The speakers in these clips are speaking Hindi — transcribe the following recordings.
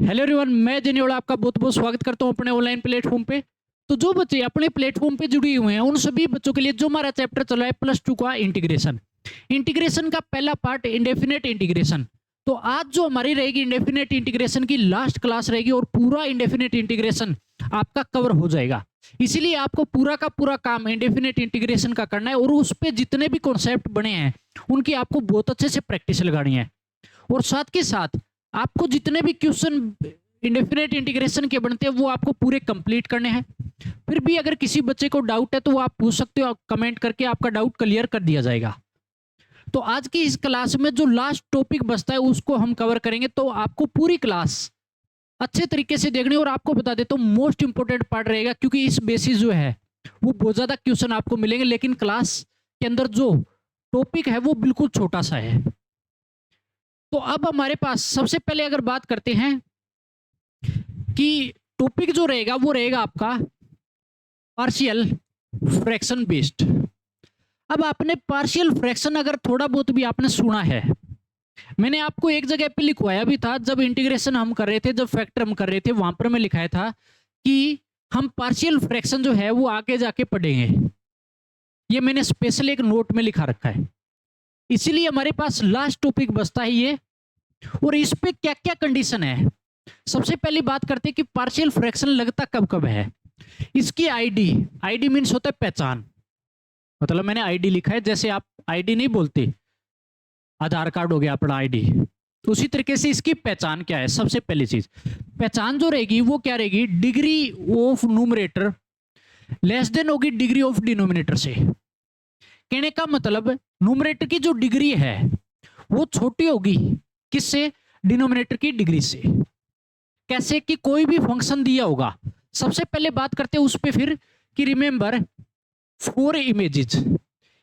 हेलो एवरीवन, मैं जेनियोला आपका बहुत बहुत स्वागत करता हूं अपने ऑनलाइन प्लेटफॉर्म पे। तो जो बच्चे अपने प्लेटफॉर्म पे जुड़े हुए हैं उन सभी बच्चों के लिए जो हमारा चैप्टर चल रहा है +2 का इंटीग्रेशन। इंटीग्रेशन का पहला पार्ट इंडेफिनेट इंटीग्रेशन। तो आज जो हमारी रहेगी इंडेफिनेट इंटीग्रेशन की लास्ट क्लास रहेगी और पूरा इंडेफिनेट इंटीग्रेशन आपका कवर हो जाएगा। इसीलिए आपको पूरा का पूरा काम इंडेफिनेट इंटीग्रेशन का करना है और उस पर जितने भी कॉन्सेप्ट बने हैं उनकी आपको बहुत अच्छे से प्रैक्टिस लगानी है। और साथ के साथ आपको जितने भी क्वेश्चन इंडेफिनेट इंटीग्रेशन के बनते हैं वो आपको पूरे कंप्लीट करने हैं। फिर भी अगर किसी बच्चे को डाउट है तो वो आप पूछ सकते हो, कमेंट करके आपका डाउट क्लियर कर दिया जाएगा। तो आज की इस क्लास में जो लास्ट टॉपिक बचता है उसको हम कवर करेंगे। तो आपको पूरी क्लास अच्छे तरीके से देखनी है और आपको बता देता हूँ मोस्ट इंपोर्टेंट पार्ट रहेगा, क्योंकि इस बेसिस जो है वो बहुत ज्यादा क्वेश्चन आपको मिलेंगे, लेकिन क्लास के अंदर जो टॉपिक है वो बिल्कुल छोटा सा है। तो अब हमारे पास सबसे पहले अगर बात करते हैं कि टॉपिक जो रहेगा वो रहेगा आपका पार्शियल फ्रैक्शन बेस्ड। अब आपने पार्शियल फ्रैक्शन अगर थोड़ा बहुत भी आपने सुना है, मैंने आपको एक जगह पे लिखवाया भी था जब इंटीग्रेशन हम कर रहे थे, जब फैक्टर हम कर रहे थे, वहां पर मैं लिखाया था कि हम पार्शियल फ्रैक्शन जो है वो आगे जाके पढ़ेंगे। ये मैंने स्पेशल एक नोट में लिखा रखा है, इसीलिए हमारे पास लास्ट टॉपिक बचता है ये। और इस पे क्या क्या कंडीशन है, सबसे पहली बात करते हैं कि पार्शियल फ्रैक्शन लगता कब कब है। इसकी आईडी मीन्स होता है पहचान, मतलब मैंने आईडी लिखा है, जैसे आप आईडी नहीं बोलते, आधार कार्ड हो गया अपना आईडी, तो उसी तरीके से इसकी पहचान क्या है। सबसे पहली चीज पहचान जो रहेगी वो क्या रहेगी, degree of numerator less than होगी डिग्री ऑफ डिनोमिनेटर से। कहने का मतलब न्यूमरेटर की जो डिग्री है वो छोटी होगी किससे, डिनोमिनेटर की डिग्री से। कैसे कि कोई भी फंक्शन दिया होगा, सबसे पहले बात करते हैं उस पे फिर कि रिमेंबर 4 इमेजेस,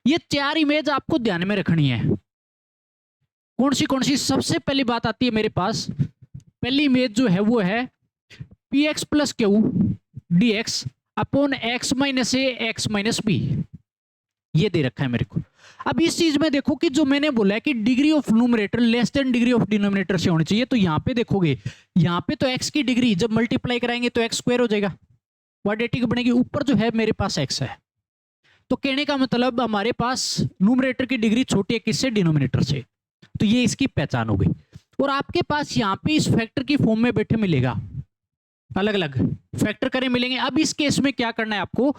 ये 4 इमेज आपको ध्यान में रखनी है। कौन सी सबसे पहली बात आती है मेरे पास, पहली इमेज जो है वो है p x plus q d x upon x minus a x minus b, ये दे रखा है मेरे को। अब इस चीज में देखो कि जो मैंने बोला है कि degree of numerator less than degree of denominator से होनी चाहिए, तो यहां पे देखोगे यहां पे तो एक्स की डिग्री जब मल्टीप्लाई कराएंगे तो एक्स स्क्वायर हो जाएगा, क्वाड्रेटिक बनेगी, ऊपर जो है मेरे पास एक्स है। तो कहने का मतलब हमारे पास न्यूमरेटर की डिग्री छोटी है किससे, डिनोमिनेटर से। तो ये इसकी पहचान हो गई। और आपके पास यहाँ पे इस फैक्टर की फॉर्म में बैठे मिलेगा, अलग अलग फैक्टर करे मिलेंगे। अब इस केस में क्या करना है आपको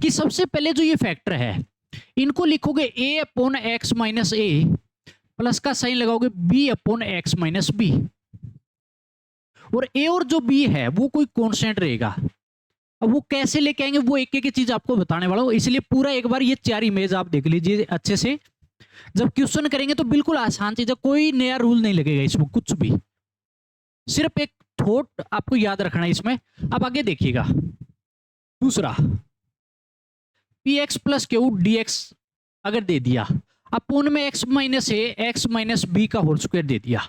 कि सबसे पहले जो ये फैक्टर है इनको लिखोगे a upon x minus a, plus का साइन लगाओगे b upon x minus b, और a और जो b है वो कोई कांस्टेंट रहेगा। अब वो कैसे लेके आएंगे वो एक एक चीज आपको बताने वाला हूं, इसलिए पूरा एक बार ये 4 इमेज आप देख लीजिए अच्छे से। जब क्वेश्चन करेंगे तो बिल्कुल आसान चीज है, कोई नया रूल नहीं लगेगा इसमें कुछ भी, सिर्फ एक थॉट आपको याद रखना है इसमें। अब आगे देखिएगा, दूसरा P x plus q d x अगर दे दिया, अपोन में x minus a x minus b का होल स्क्वायर दे दिया।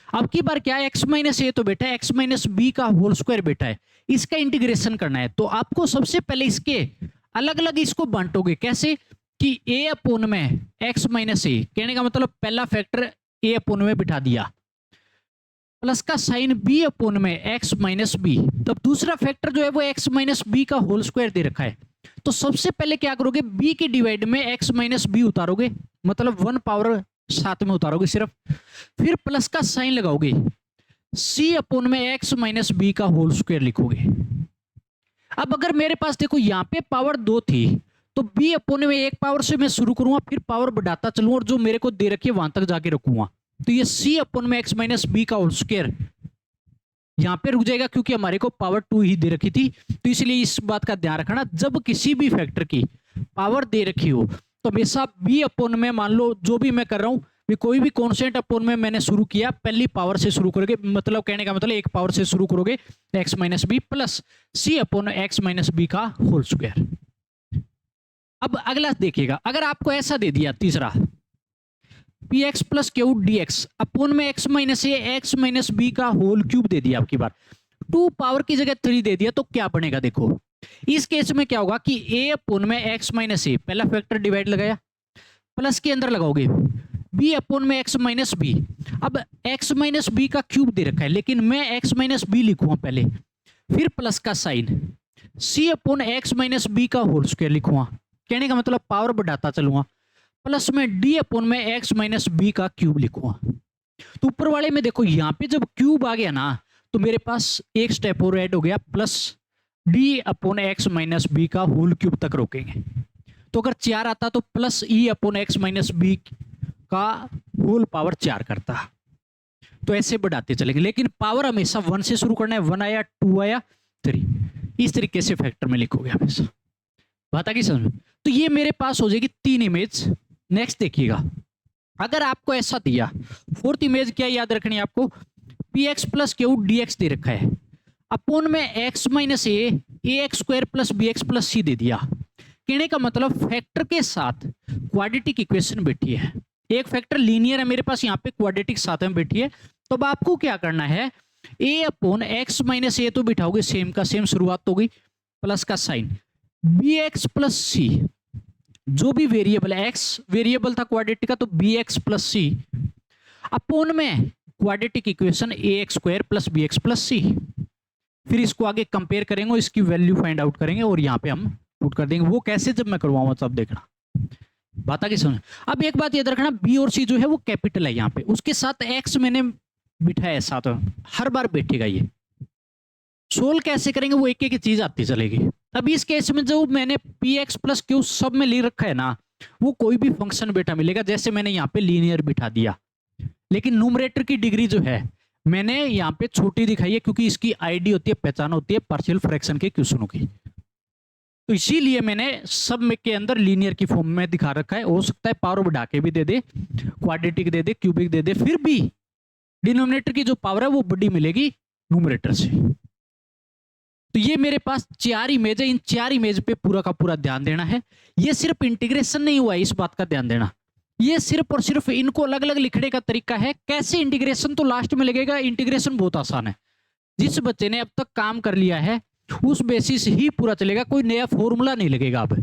अब की बार क्या है, एक्स माइनस ए तो बेटा है, एक्स माइनस बी का होल स्क्वायर बेटा है, इसका इंटीग्रेशन करना है। तो आपको सबसे पहले इसके अलग अलग इसको बांटोगे, कैसे कि ए अपोन में एक्स माइनस ए, कहने का मतलब पहला फैक्टर ए अपोन में बिठा दिया, प्लस का साइन बी अपोन में एक्स माइनस बी, तब दूसरा फैक्टर जो है वो एक्स माइनस बी का होल स्क्वायर दे रखा है। तो सबसे पहले क्या करोगे, b की डिवाइड में x माइनस बी उतारोगे, मतलब 1 पावर साथ में उतारोगे सिर्फ, फिर प्लस का साइन लगाओगे, c अपोन में x माइनस बी का होल स्क्वायर लिखोगे। अब अगर मेरे पास देखो यहाँ पे पावर 2 थी तो b अपोन में 1 पावर से मैं शुरू करूंगा, फिर पावर बढ़ाता चलूंगा और जो मेरे को दे रखी है वहां तक जाके रखूंगा। तो ये c अपोन में x माइनस बी का होल स्क्वायर यहां पे रुक जाएगा, क्योंकि हमारे को पावर 2 ही दे रखी थी। तो इसलिए इस बात का ध्यान रखना, जब किसी भी फैक्टर की पावर दे रखी हो तो हमेशा बी अपोन में, मान लो जो भी मैं कर रहा हूं भी, कोई भी कांस्टेंट अपोन में मैंने शुरू किया, पहली पावर से शुरू करोगे, मतलब कहने का मतलब 1 पावर से शुरू करोगे x minus b plus c upon x minus b का होल स्क्वायर। अब अगला देखिएगा, अगर आपको ऐसा दे दिया तीसरा p x plus q d x upon में x minus a x minus b का होल क्यूब दे दिया, आपकी बार 2 पावर की जगह 3 दे दिया, तो क्या बनेगा देखो। इस केस में क्या होगा कि a अपोन में एक्स माइनस ए, पहला फैक्टर डिवाइड लगाया, प्लस के अंदर लगाओगे b अपोन में एक्स माइनस बी। अब x माइनस बी का क्यूब दे रखा है, लेकिन मैं x माइनस बी लिखूंगा पहले, फिर प्लस का sign c upon x minus b का होल स्क्वायर लिखूंगा, कहने का मतलब पावर बढ़ाता चलूंगा, प्लस में d अपॉन में x माइनस बी का क्यूब लिखूंगा। तो ऊपर वाले में देखो, यहाँ पे जब क्यूब आ गया ना तो मेरे पास एक स्टेप और ऐड हो गया, plus d upon x minus b का होल क्यूब तक रोकेंगे। तो अगर 4 आता तो plus e upon x minus b का होल पावर 4 करता। तो ऐसे बढ़ाते चलेंगे, लेकिन पावर हमेशा 1 से शुरू करना है, 1 आया 2 आया 3, इस तरीके से फैक्टर में लिखोगे हमेशा। बात आ गई समझ में? तो ये मेरे पास हो जाएगी 3 इमेज। नेक्स्ट देखिएगा, अगर आपको ऐसा दिया, फोर्थ इमेज क्या याद रखनी है आपको, p x plus q d x दे रखा है, अपोन में x minus a x square plus b x plus c दे दिया। कहने का मतलब फैक्टर के साथ क्वाड्रेटिक इक्वेशन बैठी है, एक फैक्टर लीनियर है मेरे पास, यहाँ पे क्वाड्रेटिक साथ में बैठी है। तो अब आपको क्या करना है, ए अपॉन एक्स माइनस ए तो बिठाओगे सेम का सेम, शुरुआत हो गई, प्लस का साइन बी एक्स प्लस सी, जो भी वेरिएबल है, एक्स वेरिएबल था क्वाड्रेटिक का, तो b x plus c upon में quadratic equation a x square plus b x plus c. फिर इसको आगे कंपेयर करेंगे, इसकी वैल्यू फाइंड आउट करेंगे और यहाँ पे हम पुट कर देंगे। वो कैसे, जब मैं करवाऊंगा तब देखना। बात आगे समझ। अब एक बात याद रखना, बी और सी जो है वो कैपिटल है यहाँ पे, उसके साथ एक्स मैंने बिठाया साथ, हर बार बैठेगा ये। सोल्व कैसे करेंगे वो एक एक चीज आती चलेगी। अब इस केस में जो मैंने पी एक्स प्लस क्यू सब में ले रखा है ना, वो कोई भी फंक्शन बेटा मिलेगा, जैसे मैंने यहाँ पे लीनियर बिठा दिया, लेकिन न्यूमरेटर की डिग्री जो है मैंने यहाँ पे छोटी दिखाई है, क्योंकि इसकी आईडी होती है, पहचान होती है पार्शियल फ्रैक्शन के क्वेश्चनों की। तो इसीलिए मैंने सब में के अंदर लीनियर की फॉर्म में दिखा रखा है। हो सकता है पावर बढ़ा के भी दे दे, क्वाड्रेटिक दे दे, क्यूबिक दे दे, फिर भी डिनोमिनेटर की जो पावर है वो बड़ी मिलेगी न्यूमरेटर से। तो ये मेरे पास 4 इमेज है, इन 4 इमेज पे पूरा का पूरा ध्यान देना है। ये सिर्फ इंटीग्रेशन नहीं हुआ है, इस बात का ध्यान देना। ये सिर्फ और सिर्फ इनको अलग अलग लिखने का तरीका है। कैसे इंटीग्रेशन तो लास्ट में लगेगा, इंटीग्रेशन बहुत आसान है। जिस बच्चे ने अब तक काम कर लिया है उस बेसिस ही पूरा चलेगा, कोई नया फॉर्मूला नहीं लगेगा अब,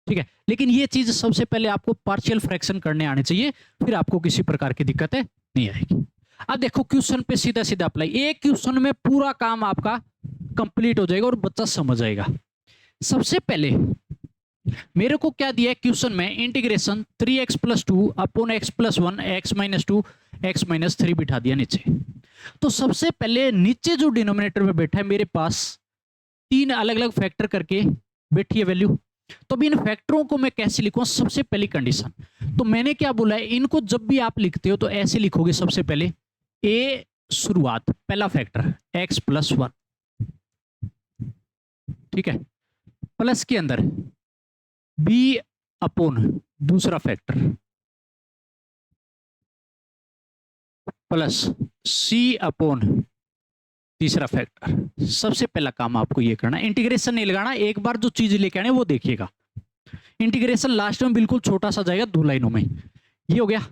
ठीक है। लेकिन ये चीज सबसे पहले आपको पार्शियल फ्रैक्शन करने आने चाहिए, फिर आपको किसी प्रकार की दिक्कत नहीं आएगी। अब देखो क्वेश्चन पे सीधा सीधा अप्लाई, एक क्वेश्चन में पूरा काम आपका कंप्लीट हो जाएगा और बच्चा समझ जाएगा। सबसे पहले मेरे को क्या दिया है क्वेश्चन में, integration 3x plus 2 upon x plus 1 x minus 2 x minus 3 बिठा दिया नीचे। तो सबसे पहले नीचे जो डिनोमिनेटर में बैठा है मेरे पास 3 अलग अलग फैक्टर करके बैठी है वैल्यू। तो अब इन फैक्टरों को मैं कैसे लिखूं, सबसे पहली कंडीशन तो मैंने क्या बोला है, इनको जब भी आप लिखते हो तो ऐसे लिखोगे। सबसे पहले ए शुरुआत पहला फैक्टर x प्लस 1, ठीक है, प्लस के अंदर b अपॉन दूसरा फैक्टर प्लस c अपॉन तीसरा फैक्टर। सबसे पहला काम आपको ये करना है, इंटीग्रेशन नहीं लगाना, एक बार जो चीज लेके आने वो देखिएगा। इंटीग्रेशन लास्ट में बिल्कुल छोटा सा जाएगा 2 लाइनों में, ये हो गया।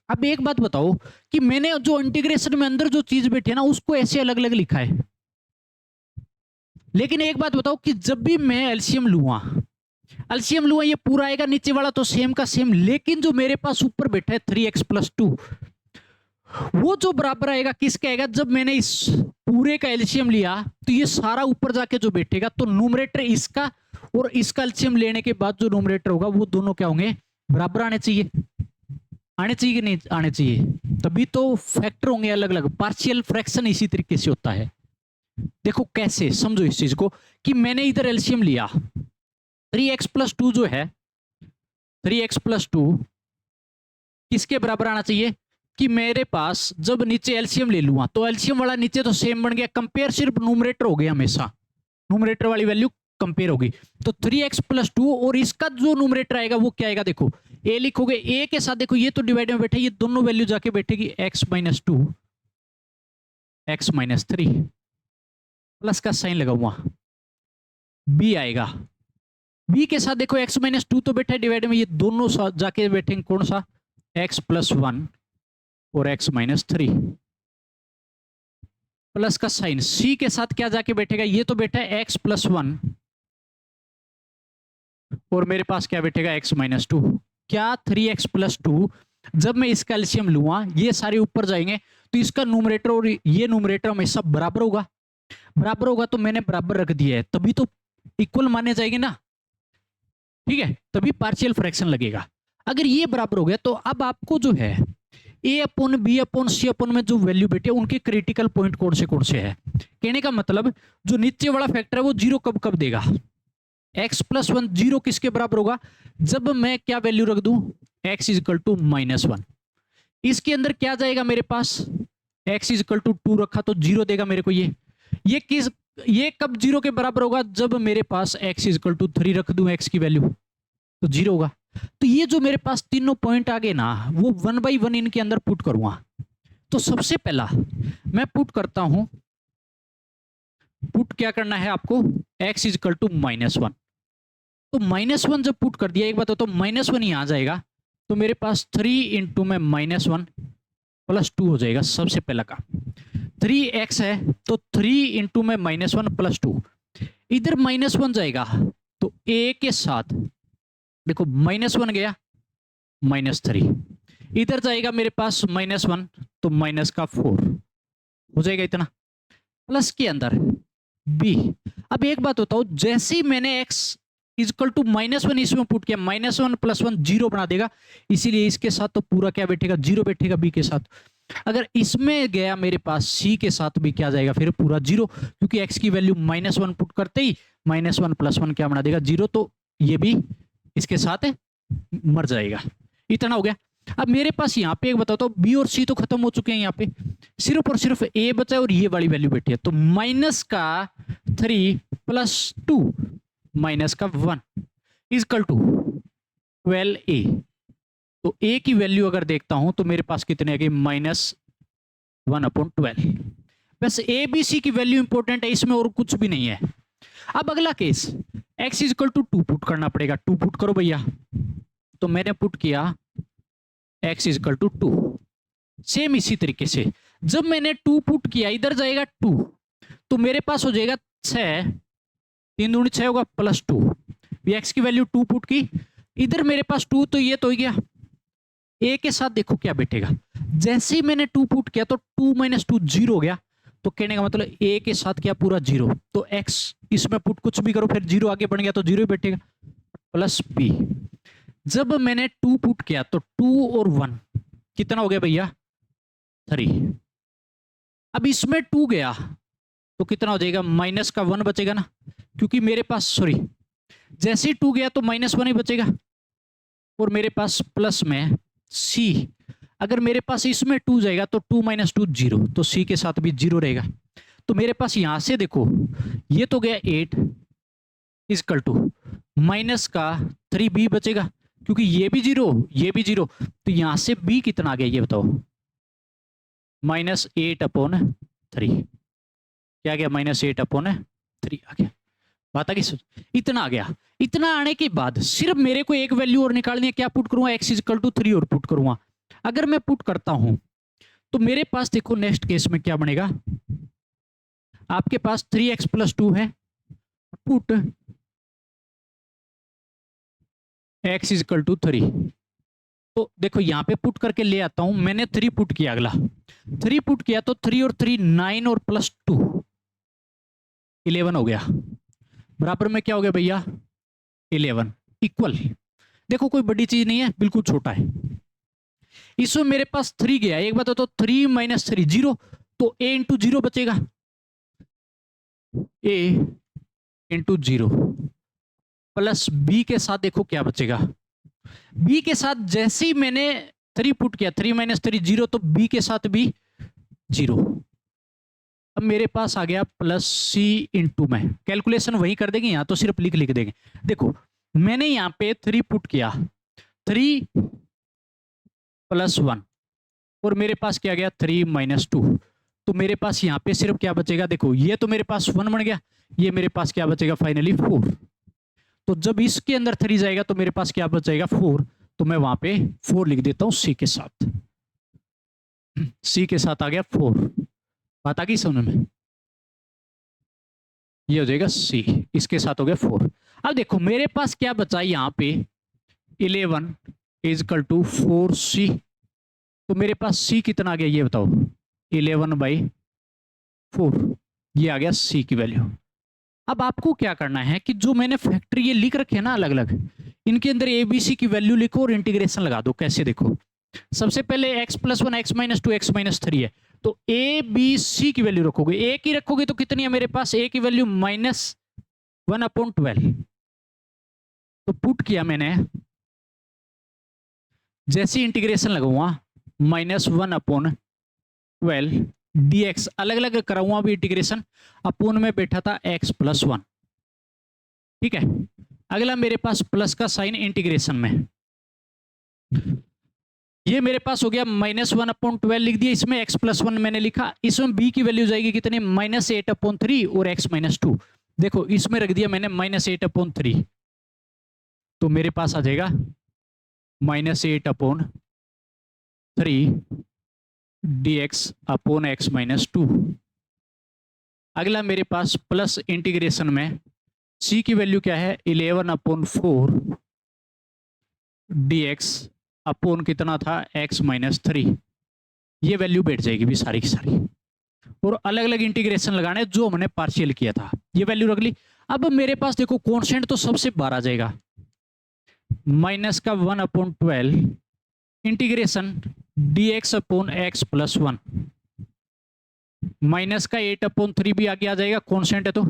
अब एक बात बताओ कि मैंने जो इंटीग्रेशन में अंदर जो चीज बैठी है ना उसको ऐसे अलग अलग लिखा है, लेकिन एक बात बताओ कि जब भी मैं एलसीएम लूंगा ये पूरा आएगा, नीचे वाला तो सेम का सेम, लेकिन जो मेरे पास ऊपर बैठा है 3x प्लस 2 वो जो बराबर आएगा किसका आएगा, जब मैंने इस पूरे का एलसीएम लिया तो ये सारा ऊपर जाके जो बैठेगा, तो न्यूमरेटर इसका और इसका एलसीएम लेने के बाद जो न्यूमरेटर होगा वो दोनों क्या होंगे, बराबर आने चाहिए कि नहीं आने चाहिए, तभी तो फैक्टर होंगे अलग अलग। पार्शियल फ्रैक्शन इसी तरीके से होता है। देखो कैसे समझो इस चीज को, कि मैंने इधर एलसीएम लिया 3x प्लस 2 जो है 3x प्लस 2 किसके बराबर आना चाहिए, कि मेरे पास जब नीचे एलसीएम ले लूंगा तो एलसीएम वाला नीचे तो सेम बन गया, कंपेयर सिर्फ न्यूमरेटर हो गया, हमेशा न्यूमरेटर वाली वैल्यू कंपेयर होगी। तो 3x प्लस 2 और इसका जो न्यूमरेटर आएगा वो क्या आएगा, देखो a लिखोगे, a के साथ देखो ये तो डिवाइड में बैठे, ये दोनों वैल्यू जाके बैठेगी x minus 2 x minus 3 plus का साइन लगाऊंगा, b आएगा, b के साथ देखो x माइनस 2 तो बैठा है डिवाइड में, ये दोनों जाके बैठेंगे कौन सा, x प्लस 1 और x माइनस 3 प्लस का साइन, c के साथ क्या जाके बैठेगा, ये तो बैठा है x प्लस 1 और मेरे पास क्या बैठेगा x माइनस 2, क्या 3x प्लस 2 जब मैं इसका एलसीएम लूंगा, ये सारे ऊपर जाएंगे, तो इसका न्यूमरेटर और ये न्यूमरेटर हमेशा बराबर होगा। बराबर होगा तो मैंने बराबर रख दिया है, तभी तो इक्वल माने जाएंगे ना, ठीक है, तभी पार्शियल फ्रैक्शन लगेगा। अगर ये बराबर हो गया तो अब आपको जो है ए upon b upon c upon में जो वैल्यू बेटे उनके क्रिटिकल पॉइंट कौन से है। कहने का मतलब जो नीचे वाला फैक्टर है वो जीरो कब कब देगा, x प्लस वन जीरो किसके बराबर होगा, जब मैं क्या वैल्यू रख दूं, x इज इक्वल टू -1। इसके अंदर क्या जाएगा मेरे पास, x इज इक्वल टू 2 रखा तो जीरो देगा मेरे को। ये कब जीरो के बराबर होगा, जब मेरे पास x इज इक्वल टू 3 रख दूं x की वैल्यू तो जीरो होगा। तो ये जो मेरे पास तीनों पॉइंट आ गए ना, वो 1 बाई 1 इनके अंदर पुट करूंगा। तो सबसे पहला मैं पुट करता हूं, पुट क्या करना है आपको, x इज इक्वल टू -1। तो -1 जब पुट कर दिया, एक बात हो तो -1 ही आ जाएगा, तो मेरे पास 3 इंटू में -1 प्लस 2 हो जाएगा। सबसे पहला का 3x है तो 3 इंटू में -1 प्लस 2, इधर -1 जाएगा तो a के साथ देखो -1 गया -3, इधर जाएगा मेरे पास -1 तो माइनस का 4 हो जाएगा इतना, प्लस के अंदर b। अब एक बात बताओ, जैसे ही मैंने x इक्वल टू -1 इसमें पुट किया, -1 प्लस 1 जीरो बना देगा, इसीलिए इसके साथ तो पूरा क्या बैठेगा, जीरो बैठेगा b के साथ। अगर इसमें गया मेरे पास c के साथ भी क्या जाएगा फिर पूरा जीरो, क्योंकि x की वैल्यू -1 पुट करते ही -1 प्लस 1 क्या बना देगा, जीरो, तो ये भी इसके साथ मर जाएगा। इतना हो गया। अब मेरे पास यहाँ पे एक बताओ तो बी और सी तो खत्म हो चुके हैं, यहाँ पे सिर्फ और सिर्फ ए बचा है और ये वाली वैल्यू बैठी है, तो -3 प्लस 2 माइनस का 1 इजकल टू 12a। तो a की वैल्यू अगर देखता हूं तो मेरे पास कितने आ गए, -1/12। बस ए बी सी की वैल्यू इंपॉर्टेंट है, इसमें और कुछ भी नहीं है। अब अगला case x is equal to 2 put करना पड़ेगा। 2 पुट करो भैया, तो मैंने पुट किया x is equal to 2। Same इसी तरीके से जब मैंने 2 पुट किया, इधर जाएगा 2 तो मेरे पास हो जाएगा 6, 3 दूनी 6 होगा प्लस 2, x की वैल्यू 2 पुट की, इधर मेरे पास 2 तो ये तो हो गया। a के साथ देखो क्या बैठेगा, जैसे ही मैंने 2 पुट किया तो 2 माइनस 2 जीरो हो गया, तो कहने का मतलब a के साथ क्या पूरा जीरो, तो x इसमें पुट कुछ भी करो फिर जीरो आगे बढ़ गया तो जीरो ही बैठेगा, प्लस b। जब मैंने 2 पुट किया तो 2 और 1 कितना हो गया भैया, 3। अब इसमें 2 गया तो कितना हो जाएगा, माइनस का 1 बचेगा ना, क्योंकि मेरे पास सॉरी जैसे ही 2 गया तो -1 ही बचेगा, और मेरे पास प्लस में c। अगर मेरे पास इसमें 2 जाएगा तो 2 माइनस 2 जीरो, तो c के साथ भी जीरो रहेगा। तो मेरे पास यहां से देखो ये तो गया 8 इजकल टू माइनस का 3b बचेगा, क्योंकि ये भी जीरो ये भी जीरो, तो यहां से b कितना आ गया ये बताओ, -8/3। क्या आ गया, -8/3 आ गया। बात आ गई, इतना आ गया। इतना आने के बाद सिर्फ मेरे को एक वैल्यू और निकालनी है, क्या पुट करूंगा, x इज इक्वल टू 3 और पुट करूंगा। अगर मैं पुट करता हूं तो मेरे पास देखो नेक्स्ट केस में क्या बनेगा, आपके पास 3x प्लस 2 है, put x is equal to 3। तो देखो यहां पे पुट करके ले आता हूं, मैंने 3 पुट किया, अगला 3 पुट किया तो 3 और 3 9 और प्लस 2 11 हो गया, बराबर में क्या हो गया भैया 11 इक्वल। देखो कोई बड़ी चीज नहीं है, बिल्कुल छोटा है। इसमें मेरे पास 3 गया, एक बात तो 3 माइनस 3 जीरो, तो a इंटू जीरो बचेगा, a into zero plus b के साथ देखो क्या बचेगा, b के साथ जैसे ही मैंने 3 पुट किया 3 माइनस 3 जीरो, तो b के साथ भी जीरो। अब मेरे पास आ गया प्लस c इंटू में, कैलकुलेशन वही कर देंगे, यहां तो सिर्फ लिख देंगे। देखो मैंने यहां पे 3 पुट किया, 3 प्लस 1 और मेरे पास क्या गया 3 माइनस 2, तो मेरे पास यहाँ पे सिर्फ क्या बचेगा, देखो ये तो मेरे पास 1 बन गया, ये मेरे पास क्या बचेगा फाइनली 4। तो जब इसके अंदर 3 जाएगा तो मेरे पास क्या बचेगा 4, तो मैं वहां पे 4 लिख देता हूं c के साथ, c के साथ आ गया 4। बात आ गई समझ में, ये हो जाएगा c, इसके साथ हो गया 4। अब देखो मेरे पास क्या बचा यहाँ पे 11 इज इक्वल टू 4c तो मेरे पास c कितना आ गया ये बताओ, 11/4, ये आ गया c की वैल्यू। अब आपको क्या करना है कि जो मैंने फैक्टर ये लिख रखे हैं ना अलग अलग, इनके अंदर ए बी सी की वैल्यू लिखो और इंटीग्रेशन लगा दो। कैसे देखो, सबसे पहले x+1 x-2 x-3 है, तो ए बी सी की वैल्यू रखोगे, ए की रखोगे तो कितनी है मेरे पास, ए की वैल्यू -1/12। तो पुट किया मैंने, जैसे इंटीग्रेशन लगाऊंगा -1/12 dx, अलग अलग कराऊंगा भी इंटीग्रेशन, अपोन में बैठा था x+1। ठीक है, अगला मेरे पास प्लस का साइन इंटीग्रेशन में, ये मेरे पास हो गया -1/12 लिख दिया, इसमें x+1 मैंने लिखा, इसमें b की वैल्यू जाएगी कितने, -8/3 और x-2। देखो इसमें रख दिया मैंने -8/3, तो मेरे पास आ जाएगा -8/3 dx अपॉन x-2। अगला मेरे पास प्लस इंटीग्रेशन में c की वैल्यू क्या है, 11/4 dx अपॉन कितना था, x-3। ये वैल्यू बैठ जाएगी भी सारी की सारी, और अलग अलग इंटीग्रेशन लगाने जो हमने पार्शियल किया था, ये वैल्यू रख ली। अब मेरे पास देखो कॉन्स्टेंट तो सबसे बाहर आ जाएगा, -1/12 integration dx upon x+1, minus का 8/3 भी आगे आ जाएगा, कॉन्स्टेंट है तो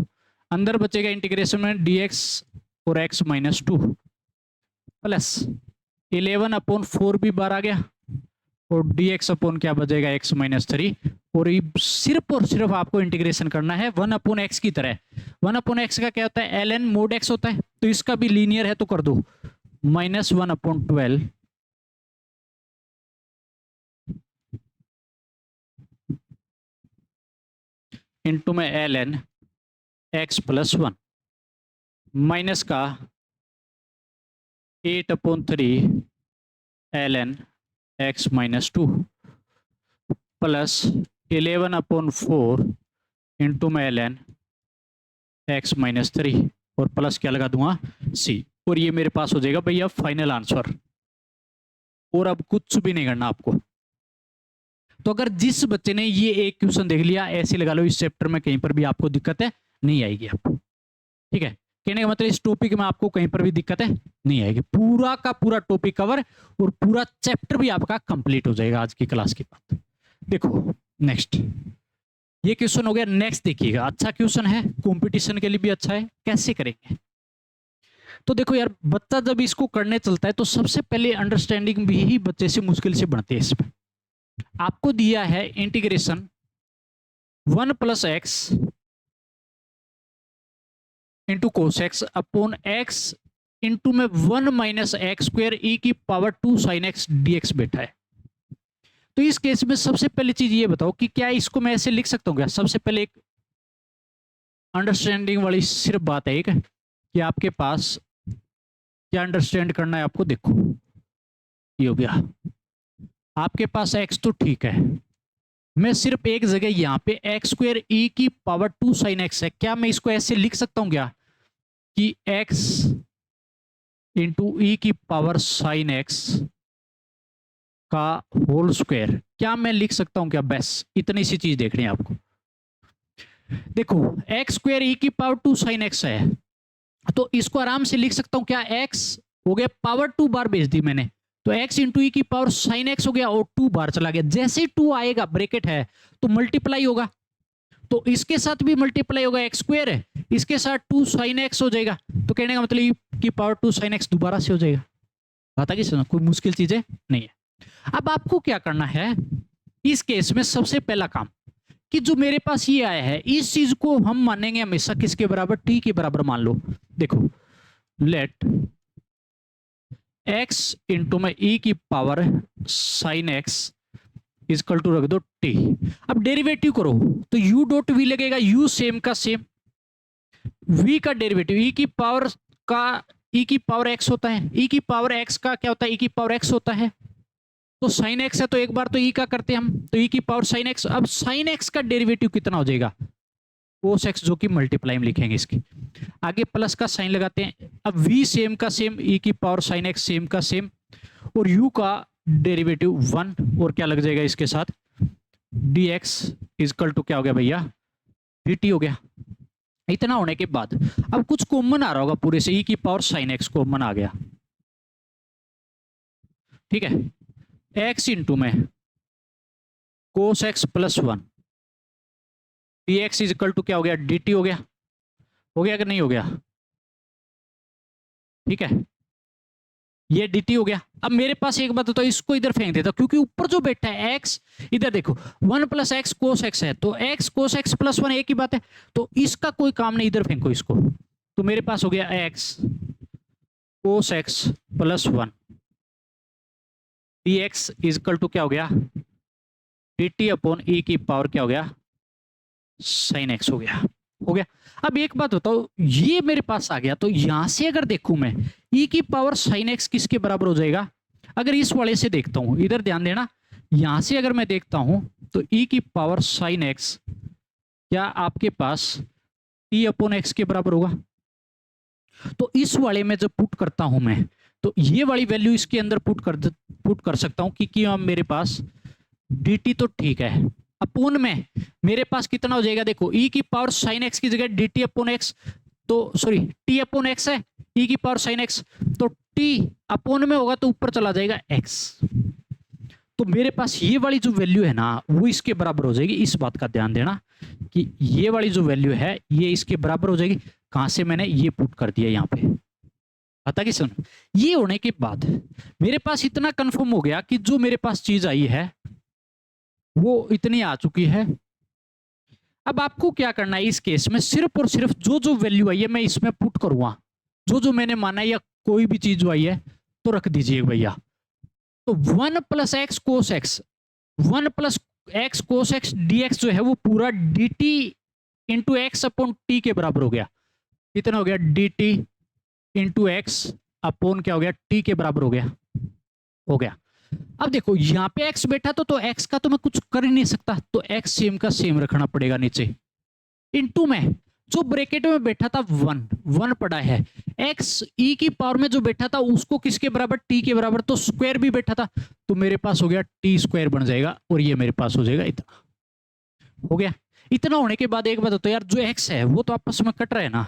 अंदर बचेगा इंटीग्रेशन में dx और x-2 प्लस 11/4 भी बाहर आ गया, और dx अपॉन क्या बचेगा, x-3। और सिर्फ और सिर्फ आपको इंटीग्रेशन करना है 1/x की तरह। 1/x का क्या होता है, ln mod x होता है, तो इसका भी लीनियर है तो कर दो, -1/12 इंटू में ln x+1 माइनस का 8/3 ln x-2 प्लस 11/4 इंटू में ln x-3, और प्लस क्या लगा दूंगा, c, और ये मेरे पास हो जाएगा भैया फाइनल आंसर। और अब कुछ भी नहीं करना आपको। तो अगर जिस बच्चे ने ये एक क्वेश्चन देख लिया, ऐसे लगा लो इस चैप्टर में कहीं पर भी आपको दिक्कत है नहीं आएगी आपको। ठीक है, कहने का मतलब इस टॉपिक में आपको कहीं पर भी दिक्कत है नहीं आएगी, पूरा का पूरा टॉपिक कवर और पूरा चैप्टर भी आपका कंप्लीट हो जाएगा आज की क्लास के बाद। देखो नेक्स्ट, ये क्वेश्चन हो गया। नेक्स्ट देखिएगा, अच्छा क्वेश्चन है, कंपटीशन के लिए भी अच्छा है। कैसे करेंगे, तो देखो यार, बच्चा जब इसको करने चलता है तो सबसे पहले अंडरस्टैंडिंग भी ही बच्चे से मुश्किल से बनती है। इसमें आपको दिया है integration 1 + x into cos x upon x into में 1 - x² e⁻² sin x dx बैठा है। तो इस केस में सबसे पहली चीज ये बताओ कि क्या इसको मैं ऐसे लिख सकता हूँ क्या। सबसे पहले एक अंडरस्टैंडिंग वाली सिर्फ बात है एक, कि आपके पास क्या अंडरस्टैंड करना है आपको। देखो ये हो गया, आपके पास x तो ठीक है, मैं सिर्फ एक जगह यहाँ पे x² e⁻² sin x है, क्या मैं इसको ऐसे लिख सकता हूँ क्या कि x into e⁻ sin x का होल स्क्वायर, क्या मैं लिख सकता हूं क्या। बस इतनी सी चीज देखनी है आपको। देखो x² e⁻² sin x है, तो इसको आराम से लिख सकता हूं क्या, x हो गया पावर 2 बार भेज दी मैंने, तो x into e⁻ sin x हो गया और 2 बार चला गया। जैसे ही 2 आएगा ब्रैकेट है तो मल्टीप्लाई होगा, तो इसके साथ भी मल्टीप्लाई होगा, x² है, इसके साथ 2 sin x हो जाएगा, तो कहने का मतलब e⁻² sin x दोबारा से हो जाएगा। पता कि सुनो, कोई मुश्किल चीजें नहीं है। अब आपको क्या करना है इस केस में, सबसे पहला काम कि जो मेरे पास ये आया है इस चीज को हम मानेंगे हमेशा किसके बराबर, t के बराबर मान लो। देखो लेट x इंटू में e⁻ sin x equal to रख दो t। अब डेरिवेटिव करो तो u डॉट v लगेगा, u सेम का सेम, v का डेरिवेटिव e⁻ x होता है, e⁻x का क्या होता है, e⁻x होता है, तो sin x है तो एक बार तो e का करते हैं हम, तो e⁻ sin x। अब sin x का डेरिवेटिव कितना हो जाएगा, cos x, जो कि मल्टीप्लाई में लिखेंगे इसकी, आगे प्लस का साइन लगाते हैं। अब v सेम का same, e⁻ sin x same का सेम, और u का डेरिवेटिव 1 और क्या लग जाएगा इसके साथ dx इजकल टू क्या हो गया भैया dt हो गया। इतना होने के बाद अब कुछ कॉमन आ रहा होगा पूरे से, e की पावर sin x कॉमन आ गया, ठीक है। x इंटू में cos x plus 1 dx is equal to क्या हो गया dt हो गया कि नहीं हो गया, ठीक है, ये dt हो गया। अब मेरे पास एक बात तो इसको इधर फेंक देता क्योंकि ऊपर जो बैठा है x, इधर देखो 1 प्लस एक्स कोस एक्स है, तो x कोस एक्स प्लस 1 एक ही बात है, तो इसका कोई काम नहीं, इधर फेंको इसको, तो मेरे पास हो गया x cos x plus 1 dx is equal to क्या हो गया dt अपॉन e की पावर क्या हो गया sin x हो गया। अब एक बात बताओ, ये मेरे पास आ गया, तो यहां से अगर देखूं मैं e की पावर sin x किसके बराबर हो जाएगा, अगर इस वाले से देखता हूं, इधर ध्यान देना, यहां से अगर मैं देखता हूं तो e की पावर sin x क्या आपके पास t अपॉन x के बराबर होगा। तो इस वाले में जब पुट करता हूं मैं, तो ये वाली वैल्यू इसके अंदर पुट कर सकता हूं कि मेरे पास dt तो ठीक है, अपोन में मेरे पास कितना हो जाएगा, देखो e की पावर sin x की जगह dt अपॉन x, तो सॉरी t अपॉन x है, e की पावर sin x, तो t अपोन में होगा तो ऊपर चला जाएगा x, तो मेरे पास ये वाली जो वैल्यू है ना वो इसके बराबर हो जाएगी। इस बात का ध्यान देना कि ये वाली जो वैल्यू है ये इसके बराबर हो जाएगी। कहां से मैंने ये पुट कर दिया यहाँ पे, पता कि सुन, ये होने के बाद मेरे पास इतना कंफर्म हो गया कि जो मेरे पास चीज आई है वो इतनी आ चुकी है। अब आपको क्या करना है इस केस में, सिर्फ और सिर्फ जो जो वैल्यू आई है मैं इसमें पुट करूंगा, जो जो मैंने माना है या कोई भी चीज जो आई है तो रख दीजिए भैया। तो 1 plus x cos x, 1 plus x cos x dx जो है वो पूरा dt into x upon T के बराबर हो गया। कितना हो गया dt इंटू एक्स अपॉन क्या हो गया टी के बराबर हो गया। अब देखो यहाँ पे x बैठा तो x का तो मैं कुछ कर ही नहीं सकता, तो x सेम का सेम रखना पड़ेगा नीचे, इनटू में जो ब्रैकेट में बैठा था 1 पड़ा है, x e की पावर में जो बैठा था उसको किसके बराबर t के बराबर, तो स्क्वायर भी बैठा था, तो मेरे पास हो गया t स्क्वायर बन जाएगा, और ये मेरे पास हो जाएगा इतना। हो गया। इतना होने के बाद एक बात होता है यार, जो x है वो तो आपस में कट रहा है ना,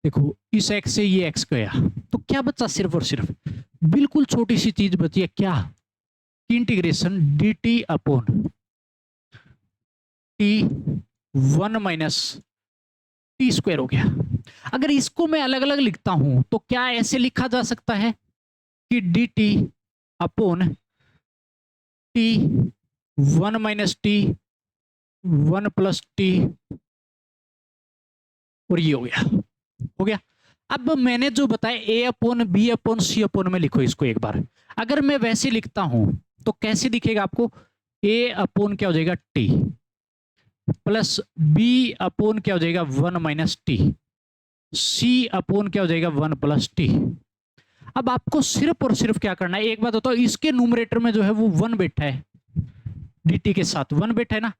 देखो इस x से ये x गया, तो क्या बचा, सिर्फ और सिर्फ बिल्कुल छोटी सी चीज बची है, क्या, integration dt upon t 1 minus T square हो गया। अगर इसको मैं अलग अलग लिखता हूं तो क्या ऐसे लिखा जा सकता है कि dt upon t 1 minus t 1 plus t, और ये हो गया। अब मैंने जो बताया a upon b upon c upon में लिखो इसको एक बार, अगर मैं वैसे लिखता हूं तो कैसे दिखेगा आपको, a अपॉन क्या हो जाएगा t प्लस b अपॉन क्या हो जाएगा 1 माइनस टी, c अपॉन क्या हो जाएगा 1 प्लस टी। अब आपको सिर्फ और सिर्फ क्या करना है, एक बात बताओ, इसके न्यूमरेटर में जो है वो 1 बैठा है, dt के साथ 1 बैठा है ना,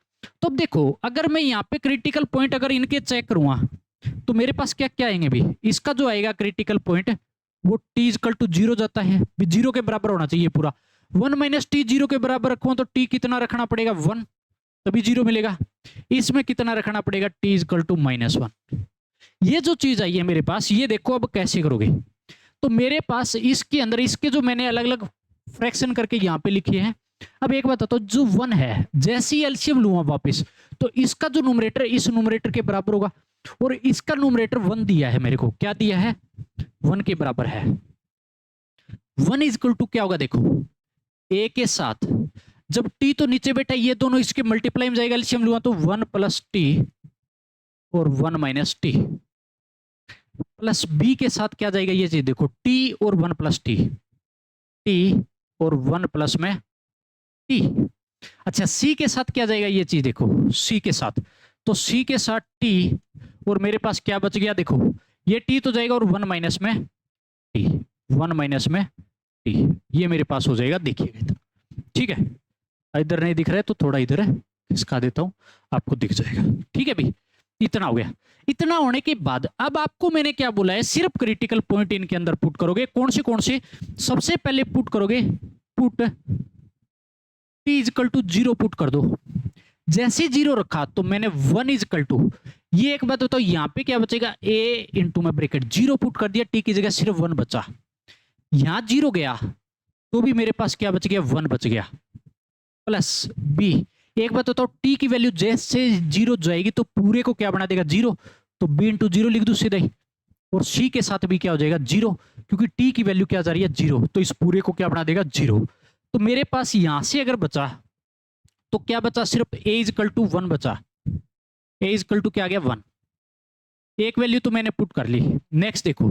तो अब देखो अगर मैं यहाँ पे क्रिटिकल पॉइंट अगर इनके चेक करूंगा तो मेरे पास क्या क्या आएंगे भी, इसका जो आएगा क्रिटिकल पॉइंट वो t इक्वल टू 0 जाता है, 0 के बराबर होना चाहिए पूरा, 1 माइनस टी 0 के बराबर रखूं तो t कितना रखना पड़ेगा 1, तभी 0 मिलेगा, इसमें कितना रखना पड़ेगा t इक्वल टू -1। ये जो चीज आई है मेरे पास, ये देखो अब कैसे करोगे, तो मेरे पास इसके अंदर इसके जो मैंने अलग अलग फ्रैक्शन करके यहाँ पे लिखे हैं। अब एक बात तो जो 1 है जैसे ही एलसीएम लूंगा वापस, तो इसका जो न्यूमरेटर इस न्यूमरेटर के बराबर होगा, और इसका न्यूमरेटर 1 दिया है मेरे को, क्या दिया है 1 के बराबर है। 1 इक्वल टू क्या होगा, देखो a के साथ जब t तो नीचे बैठा, ये दोनों इसके मल्टीप्लाई में जाएगा, एलसीएम लूंगा तो 1 प्लस टी और 1 माइनस टी, प्लस b के साथ क्या जाएगा, ये चीज देखो t और 1 प्लस टी, t और 1 प्लस में t। अच्छा c के साथ क्या जाएगा, ये चीज देखो c के साथ, तो c के साथ t, और मेरे पास क्या बच गया, देखो ये t तो जाएगा और 1 माइनस में t, 1 माइनस में t, ये मेरे पास हो जाएगा, देखिएगा इतना, ठीक है। इधर नहीं दिख रहा है तो थोड़ा इधर है इसका देता हूं, आपको दिख जाएगा, ठीक है भाई। इतना हो गया। इतना होने के बाद अब आपको मैंने क्या बोला है, सिर्फ क्रिटिकल पॉइंट इनके अंदर पुट करोगे, कौन से सबसे पहले put put t is equal to 0 put कर दो। जैसे 0 रखा तो मैंने 1 इजकल टू, ये एक बात बताओ यहां पे क्या बचेगा, a इंटू में ब्रैकेट 0 पुट कर दिया, टी की जगह सिर्फ 1 बचा। यहां 0 गया तो भी मेरे पास क्या बच गया, 1 बच गया, प्लस b। एक बात बताओ टी की वैल्यू जैसे 0 जाएगी तो पूरे को क्या बना देगा, 0, तो b इंटू 0 लिख दू सीधा ही। और c के साथ भी क्या हो जाएगा, 0, क्योंकि t की वैल्यू क्या जा रही है, 0, तो इस पूरे को क्या बना देगा, 0। तो मेरे पास यहां से अगर बचा तो क्या बचा, सिर्फ a इजकल टू 1 बचा। a इजकल टू क्या आ गया, 1। एक वैल्यू तो मैंने पुट कर ली। नेक्स्ट देखो,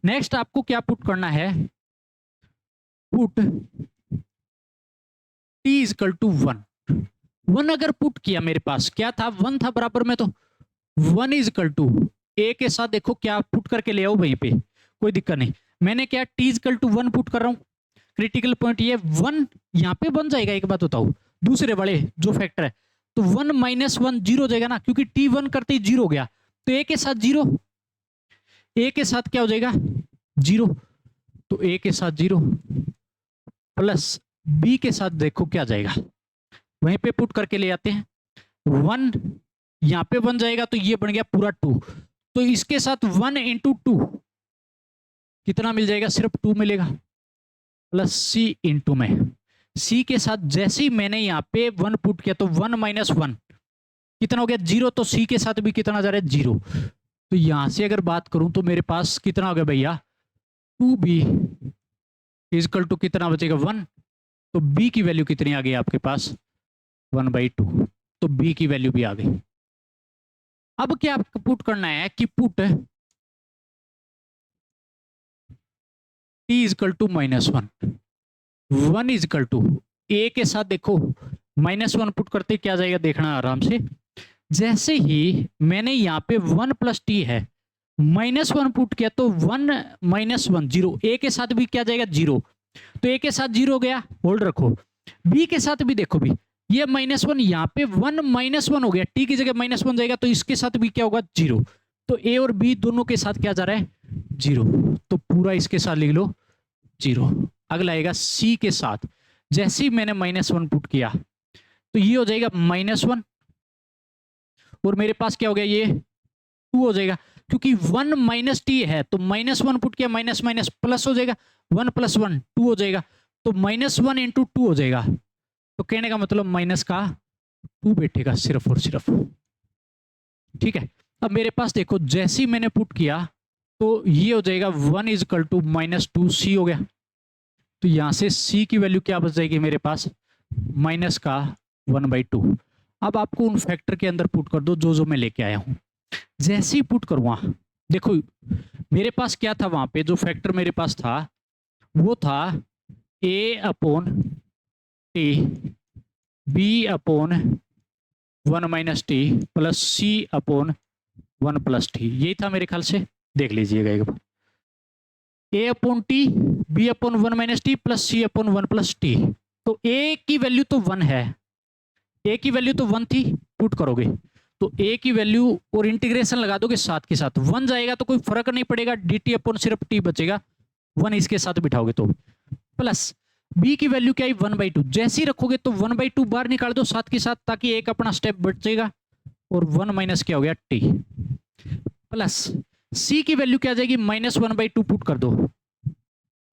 नेक्स्ट आपको क्या पुट करना है, पुट t इजकल टू 1। 1 अगर पुट किया, मेरे पास क्या था, 1 था बराबर में, तो 1 इजकल टू a के साथ देखो क्या पुट करके ले आओ वहीं पे, कोई दिक्कत नहीं। मैंने क्या t इजकल टू 1 पुट कर रहा हूं। क्रिटिकल पॉइंट ये 1 यहां पे बन जाएगा, एक बात बताओ, दूसरे वाले जो फैक्टर है, तो 1 माइनस 1 0 जाएगा ना, क्योंकि t 1 करते ही 0 गया, तो a के साथ 0, a के साथ क्या हो जाएगा, 0, तो a के साथ 0 प्लस b के साथ देखो क्या जाएगा, वहीं पे पुट करके ले आते हैं। 1 यहां पे बन जाएगा तो ये बन गया पूरा 2, तो इसके साथ 1 इंटू 2 कितना मिल जाएगा, सिर्फ 2 मिलेगा, प्लस c इंटू में c के साथ जैसे ही मैंने यहाँ पे 1 पुट किया तो 1 माइनस 1 कितना हो गया, 0, तो c के साथ भी कितना जा रहा है, 0। तो यहां से अगर बात करूं तो मेरे पास कितना हो गया भैया, 2b इजकल टू कितना बचेगा, 1, तो b की वैल्यू कितनी आ गई आपके पास, 1/2, तो b की वैल्यू भी आ गई। अब क्या आपको पुट करना है कि put t is equal to -1, 1 is equal to a के साथ देखो -1 पुट करते क्या जाएगा, देखना आराम से। जैसे ही मैंने यहाँ पे 1 प्लस टी है, -1 पुट किया तो 1 माइनस 1 0, a के साथ भी क्या जाएगा, 0, तो a के साथ 0 गया, होल्ड रखो। b के साथ भी देखो, भी ये -1 यहाँ पे 1 माइनस 1 हो गया, t की जगह -1 जाएगा, तो इसके साथ भी क्या होगा, 0, तो a और b दोनों के साथ क्या जा रहा है, 0, तो पूरा इसके साथ लिख लो 0। अगला आएगा c के साथ, जैसे ही मैंने -1 पुट किया तो ये हो जाएगा -1, और मेरे पास क्या हो गया, ये 2 हो जाएगा, क्योंकि 1 माइनस टी है, तो -1 पुट किया, माइनस माइनस प्लस हो जाएगा, 1 प्लस 1 2 हो जाएगा, तो -1 इंटू 2 हो जाएगा, तो कहने का मतलब माइनस का 2 बैठेगा सिर्फ और सिर्फ, ठीक है। अब मेरे पास देखो जैसे ही मैंने पुट किया तो ये हो जाएगा 1 इजकल टू -2c हो गया, तो यहां से c की वैल्यू क्या बच जाएगी मेरे पास, माइनस का 1/2। अब आपको उन फैक्टर के अंदर पुट कर दो जो मैं लेके आया हूं। जैसे ही पुट करूँगा, देखो मेरे पास क्या था, वहां पे जो फैक्टर मेरे पास था वो था a/t b/1 - t plus c/1 + t, यही था मेरे ख्याल से, देख लीजिएगा एक बार। a/t b/1 - t plus c/1 + t, तो a की वैल्यू तो 1 है, a की वैल्यू तो 1 थी, पुट करोगे तो a की वैल्यू और इंटीग्रेशन लगा दोगे साथ के साथ, 1 जाएगा तो कोई फर्क नहीं पड़ेगा, dt/ सिर्फ t बचेगा, 1 इसके साथ बिठाओगे तो, प्लस b की वैल्यू क्या है, 1/2, जैसे ही रखोगे तो 1/2 बाहर निकाल दो साथ के साथ, ताकि एक अपना स्टेप बचेगा, और 1 माइनस क्या हो गया, t, प्लस c की वैल्यू क्या आ जाएगी, -1/2 पुट कर दो,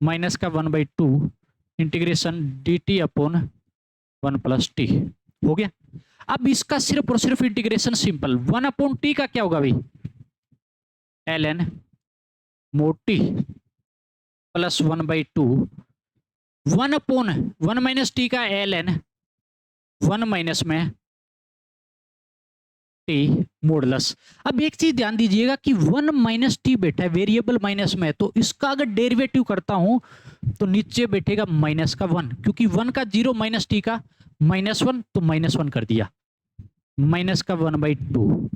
माइनस का 1/2 इंटीग्रेशन dt/1 + t हो गया। अब इसका सिर्फ और सिर्फ इंटीग्रेशन सिंपल, 1/t का क्या होगा भाई, ln mod t plus 1/2, 1/1 - t का ln 1 माइनस में t मोडलस। अब एक चीज ध्यान दीजिएगा कि 1 - t बैठा है वेरिएबल माइनस में, तो इसका अगर डेरिवेटिव करता हूं तो नीचे बैठेगा माइनस का 1, क्योंकि 1 का 0 - t का -1, तो -1 कर दिया, माइनस का 1/2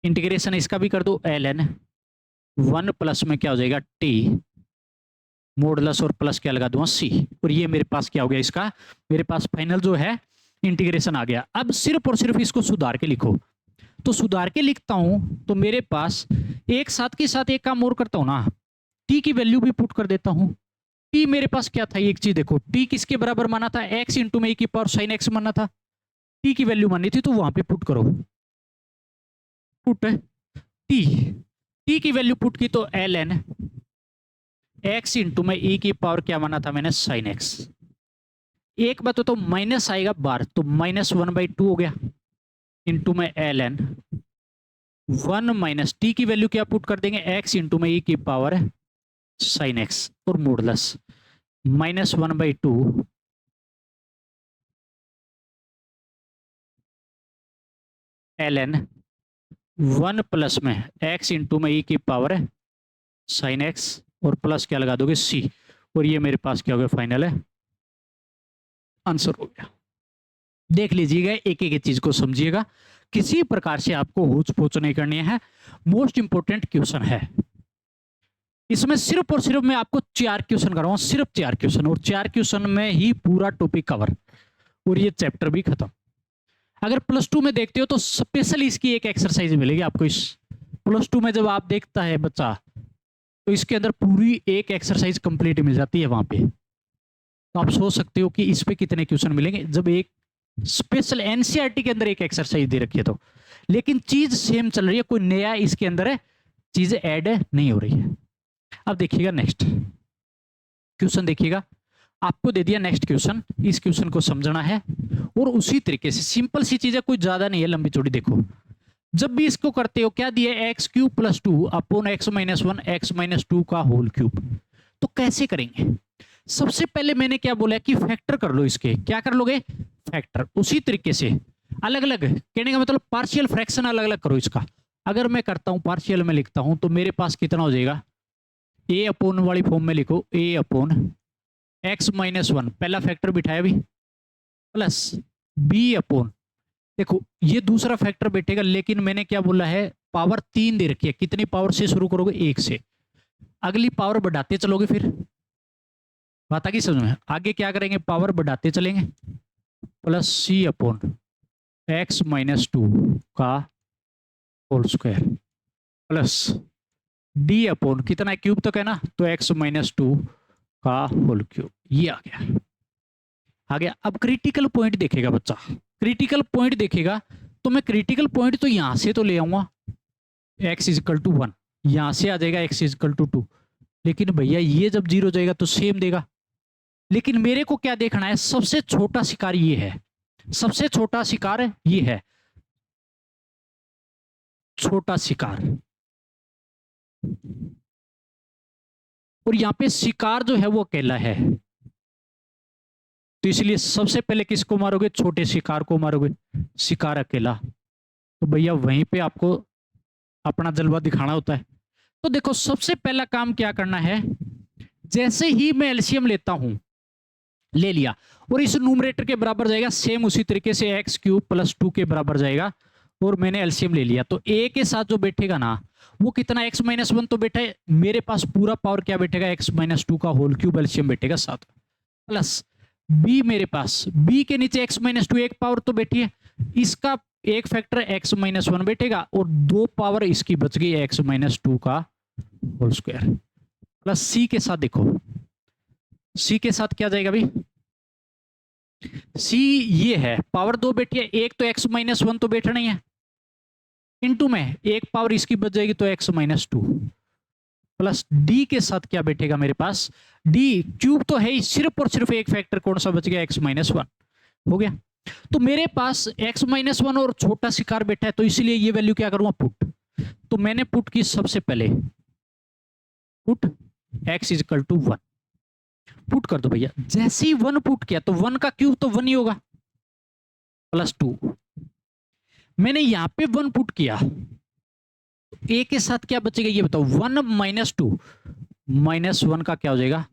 इंटीग्रेशन इसका भी कर दो, ln 1 प्लस में क्या हो जाएगा, t मोडलस, और प्लस क्या लगा दूंगा, c, और ये मेरे पास क्या हो गया, इसका मेरे पास फाइनल जो है इंटीग्रेशन आ गया। अब सिर्फ और सिर्फ इसको सुधार के लिखो, तो सुधार के लिखता हूं तो मेरे पास एक साथ के साथ एक काम और करता हूं ना, t की वैल्यू भी पुट कर देता हूं, टी मेरे पास क्या था, एक चीज देखो, टी किसके बराबर माना था, एक्स इंटू में e की पावर साइन एक्स माना था, टी की वैल्यू मानी थी, तो वहां पे पुट करो, पुट टी, टी की वैल्यू पुट की तो एल एन एक्स इंटू में e की पावर क्या माना था मैंने, साइन एक्स। एक बात तो माइनस आएगा बार, तो -1/2 हो गया इंटू में एल एन 1 माइनस टी की वैल्यू क्या पुट कर देंगे, एक्स इंटू में e की पावर साइन एक्स और मॉडुलस -1/2 एल एन 1 प्लस में एक्स इंटू में e की पावर साइन एक्स और प्लस क्या लगा दोगे सी, और ये मेरे पास क्या हो गया, फाइनल है आंसर हो गया। देख लीजिएगा, एक एक चीज को समझिएगा, किसी प्रकार से आपको होच पोच नहीं करनी है। मोस्ट इंपोर्टेंट क्वेश्चन है इसमें, सिर्फ और सिर्फ मैं आपको 4 क्वेश्चन कराऊंगा, सिर्फ 4 क्वेश्चन, और 4 क्वेश्चन में ही पूरा टॉपिक कवर और ये चैप्टर भी खत्म। अगर +2 में देखते हो तो स्पेशल इसकी एक एक्सरसाइज मिलेगी आपको, इस +2 में जब आप देखता है बच्चा तो इसके अंदर पूरी एक एक्सरसाइज कंप्लीट मिल जाती है वहां पे। तो आप सोच सकते हो कि इस पे कितने क्वेश्चन मिलेंगे जब एक स्पेशल एनसीईआरटी के अंदर एक एक्सरसाइज दे रखी है तो, लेकिन चीज सेम चल रही है, कोई नया इसके अंदर है चीज ऐड नहीं हो रही है। अब देखिएगा नेक्स्ट क्वेश्चन, देखिएगा आपको दे दिया नेक्स्ट क्वेश्चन, इस क्वेश्चन को समझना है और उसी तरीके से सिंपल सी चीज है, कोई ज्यादा नहीं है, लंबी चौड़ी। देखो जब भी इसको करते हो क्या दिया, x³ + 2 अपॉन x - 1 x - 2 का होल क्यूब। तो कैसे करेंगे, सबसे पहले मैंने क्या बोला कि फैक्टर कर लो इसके, क्या कर लोगे, फैक्टर। उसी तरीके से अलग अलग, कहने का मतलब पार्शियल फ्रैक्शन अलग अलग करो इसका। अगर मैं करता हूं पार्शियल में लिखता हूं तो मेरे पास कितना हो जाएगा, a अपॉन वाली फॉर्म में लिखो a अपॉन x - 1 पहला फैक्टर बिठाया भी, प्लस b अपॉन, देखो ये दूसरा फैक्टर बैठेगा, लेकिन मैंने क्या बोला है, पावर 3 दे रखी है, कितनी पावर से शुरू करोगे, 1 से, अगली पावर बढ़ाते चलोगे, फिर बात आ गई समझ में। आगे क्या करेंगे, पावर बढ़ाते चलेंगे, प्लस c अपॉन x - 2 का whole square plus d upon कितना है, क्यूब तक है ना, तो x - 2 का होल क्यूब। ये आ गया। अब क्रिटिकल पॉइंट देखेगा बच्चा, क्रिटिकल पॉइंट देखेगा तो मैं क्रिटिकल पॉइंट तो यहां से तो ले आऊंगा, x = 1, यहां से आ जाएगा x = 2, लेकिन भैया ये जब 0 जाएगा तो सेम देगा। लेकिन मेरे को क्या देखना है, सबसे छोटा शिकार ये है, सबसे छोटा शिकार ये है, छोटा शिकार, और यहां पे शिकार जो है वो अकेला है, तो इसलिए सबसे पहले किसको मारोगे, छोटे शिकार को मारोगे, शिकार अकेला। तो भैया वहीं पे आपको अपना जलवा दिखाना होता है। तो देखो सबसे पहला काम क्या करना है, जैसे ही मैं एलसीएम लेता हूं, ले लिया, और इस न्यूमरेटर के बराबर जाएगा, सेम उसी तरीके से x³ + 2 के बराबर जाएगा, और मैंने एलसीएम ले लिया, तो a के साथ जो बैठेगा ना वो कितना, x - 1 तो बैठा है, मेरे पास पूरा पावर क्या बैठेगा, x - 2 का होल क्यूब एलसीएम बैठेगा 7, प्लस b, मेरे पास b के नीचे x - 2 एक पावर तो बैठी है, इसका एक फैक्टर x - 1 बैठेगा, और 2 पावर इसकी बच गई x - 2 का होल स्क्वायर, प्लस c के साथ, देखो c के साथ क्या जाएगा भाई, c ये है, पावर 2 बैठी है, एक तो x - 1 तो बैठा नहीं है, इनटू में एक पावर इसकी बच जाएगी तो x - 2, प्लस d के साथ क्या बैठेगा मेरे पास, d क्यूब तो है ही, सिर्फ और सिर्फ एक फैक्टर कौन सा बच गया, x - 1 हो गया। तो मेरे पास x - 1 और छोटा शिकार बैठा है, तो इसलिए ये वैल्यू क्या करूंगा, पुट। तो मैंने पुट की सबसे पहले, पुट x = 1 पुट कर दो भैया, जैसे ही 1 पुट किया तो 1 का क्यूब तो 1 ही होगा, प्लस 2, मैंने यहां पे 1 पुट किया, a के साथ क्या बचेगा ये बताओ, 1 - 2 -1 का क्या हो जाएगा,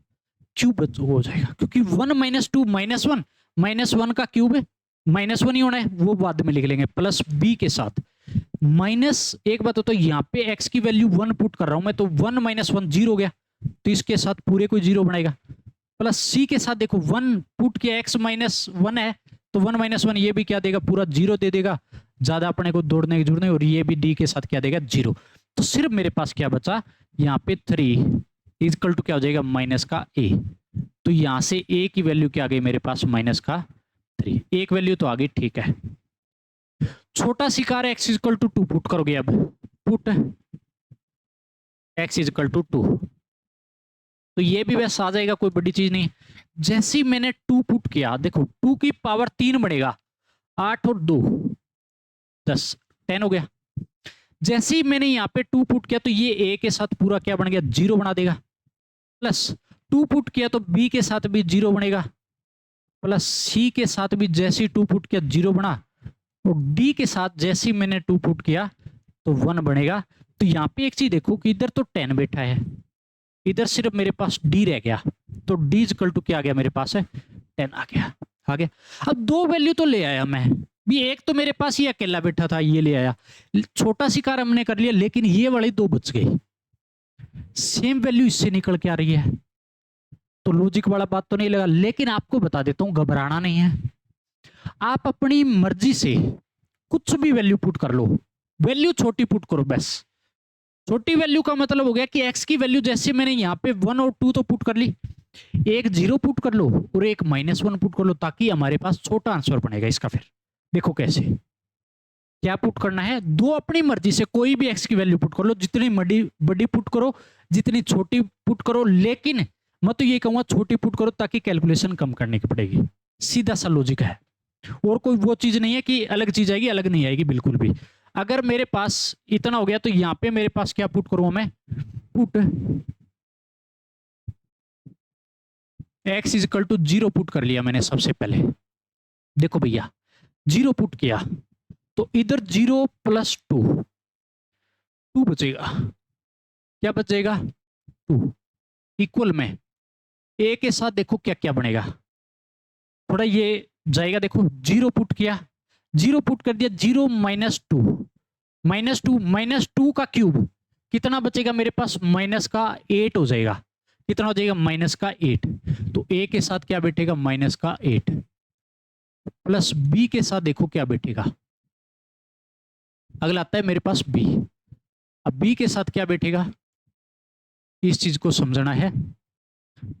क्यूब हो जाएगा, क्योंकि 1 - 2 -1 -1 का क्यूब है, -1 ही होना है, वो बाद में लिख लेंगे, प्लस b के साथ माइनस, एक बात तो यहाँ पे x की वैल्यू 1 पुट कर रहा हूं मैं, तो 1 - 1 0 हो गया, तो इसके साथ पूरे को 0 बनाएगा, प्लस c के साथ देखो 1 पुट किया, x - 1 है, तो 1 - 1 ये भी क्या देगा, पूरा 0 दे देगा, ज्यादा अपने को दौड़ने की जरूरत नहीं, और ये भी d के साथ क्या देगा, 0। तो सिर्फ मेरे पास क्या बचा, यहाँ पे 3 = क्या हो जाएगा, माइनस का a, तो यहां से ए की वैल्यू क्या आ गई मेरे पास माइनस का 3, एक वैल्यू तो आ गई, ठीक है। छोटा शिकार x इक्वल टू 2 पुट करोगे, अब पुट x इक्वल टू 2, तो ये भी वैसे आ जाएगा, कोई बड़ी चीज नहीं। जैसे ही मैंने 2 पुट किया, देखो 2 की पावर 3 बढ़ेगा, 8 और 2 10, 10 हो गया। जैसे ही मैंने यहाँ पे 2 पुट किया तो ये a के साथ पूरा क्या बन गया, 0 बना देगा। प्लस 2 पुट किया तो b के साथ भी 0 बनेगा, प्लस c के साथ भी जैसे ही 2 पुट किया 0 बना, और d के साथ जैसे ही मैंने 2 पुट किया तो 1 बनेगा। तो यहाँ पे एक चीज देखो कि इधर तो 10 बैठा है, इधर सिर्फ मेरे पास d रह गया, तो d इक्वल टू क्या आ गया मेरे पास है, 10 आ गया। अब दो वैल्यू तो ले आया मैं भी, एक तो मेरे पास ये अकेला बैठा था, ये ले आया, छोटा शिकार हमने कर लिया, लेकिन ये वाले दो बच गए। सेम वैल्यू इससे निकल के आ रही है, तो लॉजिक वाला बात तो नहीं लगा, लेकिन आपको बता देता हूं घबराना नहीं है। आप अपनी मर्जी से कुछ भी वैल्यू पुट कर लो, वैल्यू छोटी पुट करो बस। छोटी वैल्यू का मतलब हो गया कि x की वैल्यू जैसे मैंने यहाँ पे 1 और 2 तो पुट कर ली, एक 0 पुट कर लो और एक -1 पुट कर लो, ताकि हमारे पास छोटा आंसर बनेगा इसका। फिर देखो कैसे, क्या पुट करना है, दो अपनी मर्जी से कोई भी x की वैल्यू पुट कर लो, जितनी बड़ी पुट करो, जितनी छोटी पुट करो, लेकिन मैं तो ये कहूंगा छोटी पुट करो ताकि कैलकुलेशन कम करने की पड़ेगी। सीधा सा लॉजिक है, और कोई वो चीज नहीं है कि अलग चीज आएगी अलग नहीं आएगी, बिल्कुल भी। अगर मेरे पास इतना हो गया तो यहां पे मेरे पास क्या पुट करूं मैं, put x equal to 0 put कर लिया मैंने सबसे पहले। देखो भैया 0 पुट किया तो इधर 0 प्लस 2 बचेगा, क्या बचेगा 2, इक्वल में a के साथ देखो क्या क्या बनेगा, थोड़ा ये जाएगा, देखो 0 पुट किया, 0 पुट कर दिया, 0 माइनस टू का क्यूब कितना बचेगा मेरे पास, माइनस का 8 हो जाएगा। कितना हो जाएगा, माइनस का 8, तो a के साथ क्या बैठेगा, माइनस का 8, प्लस b के साथ देखो क्या बैठेगा, अगला आता है मेरे पास b। अब b के साथ क्या बैठेगा, इस चीज को समझना है।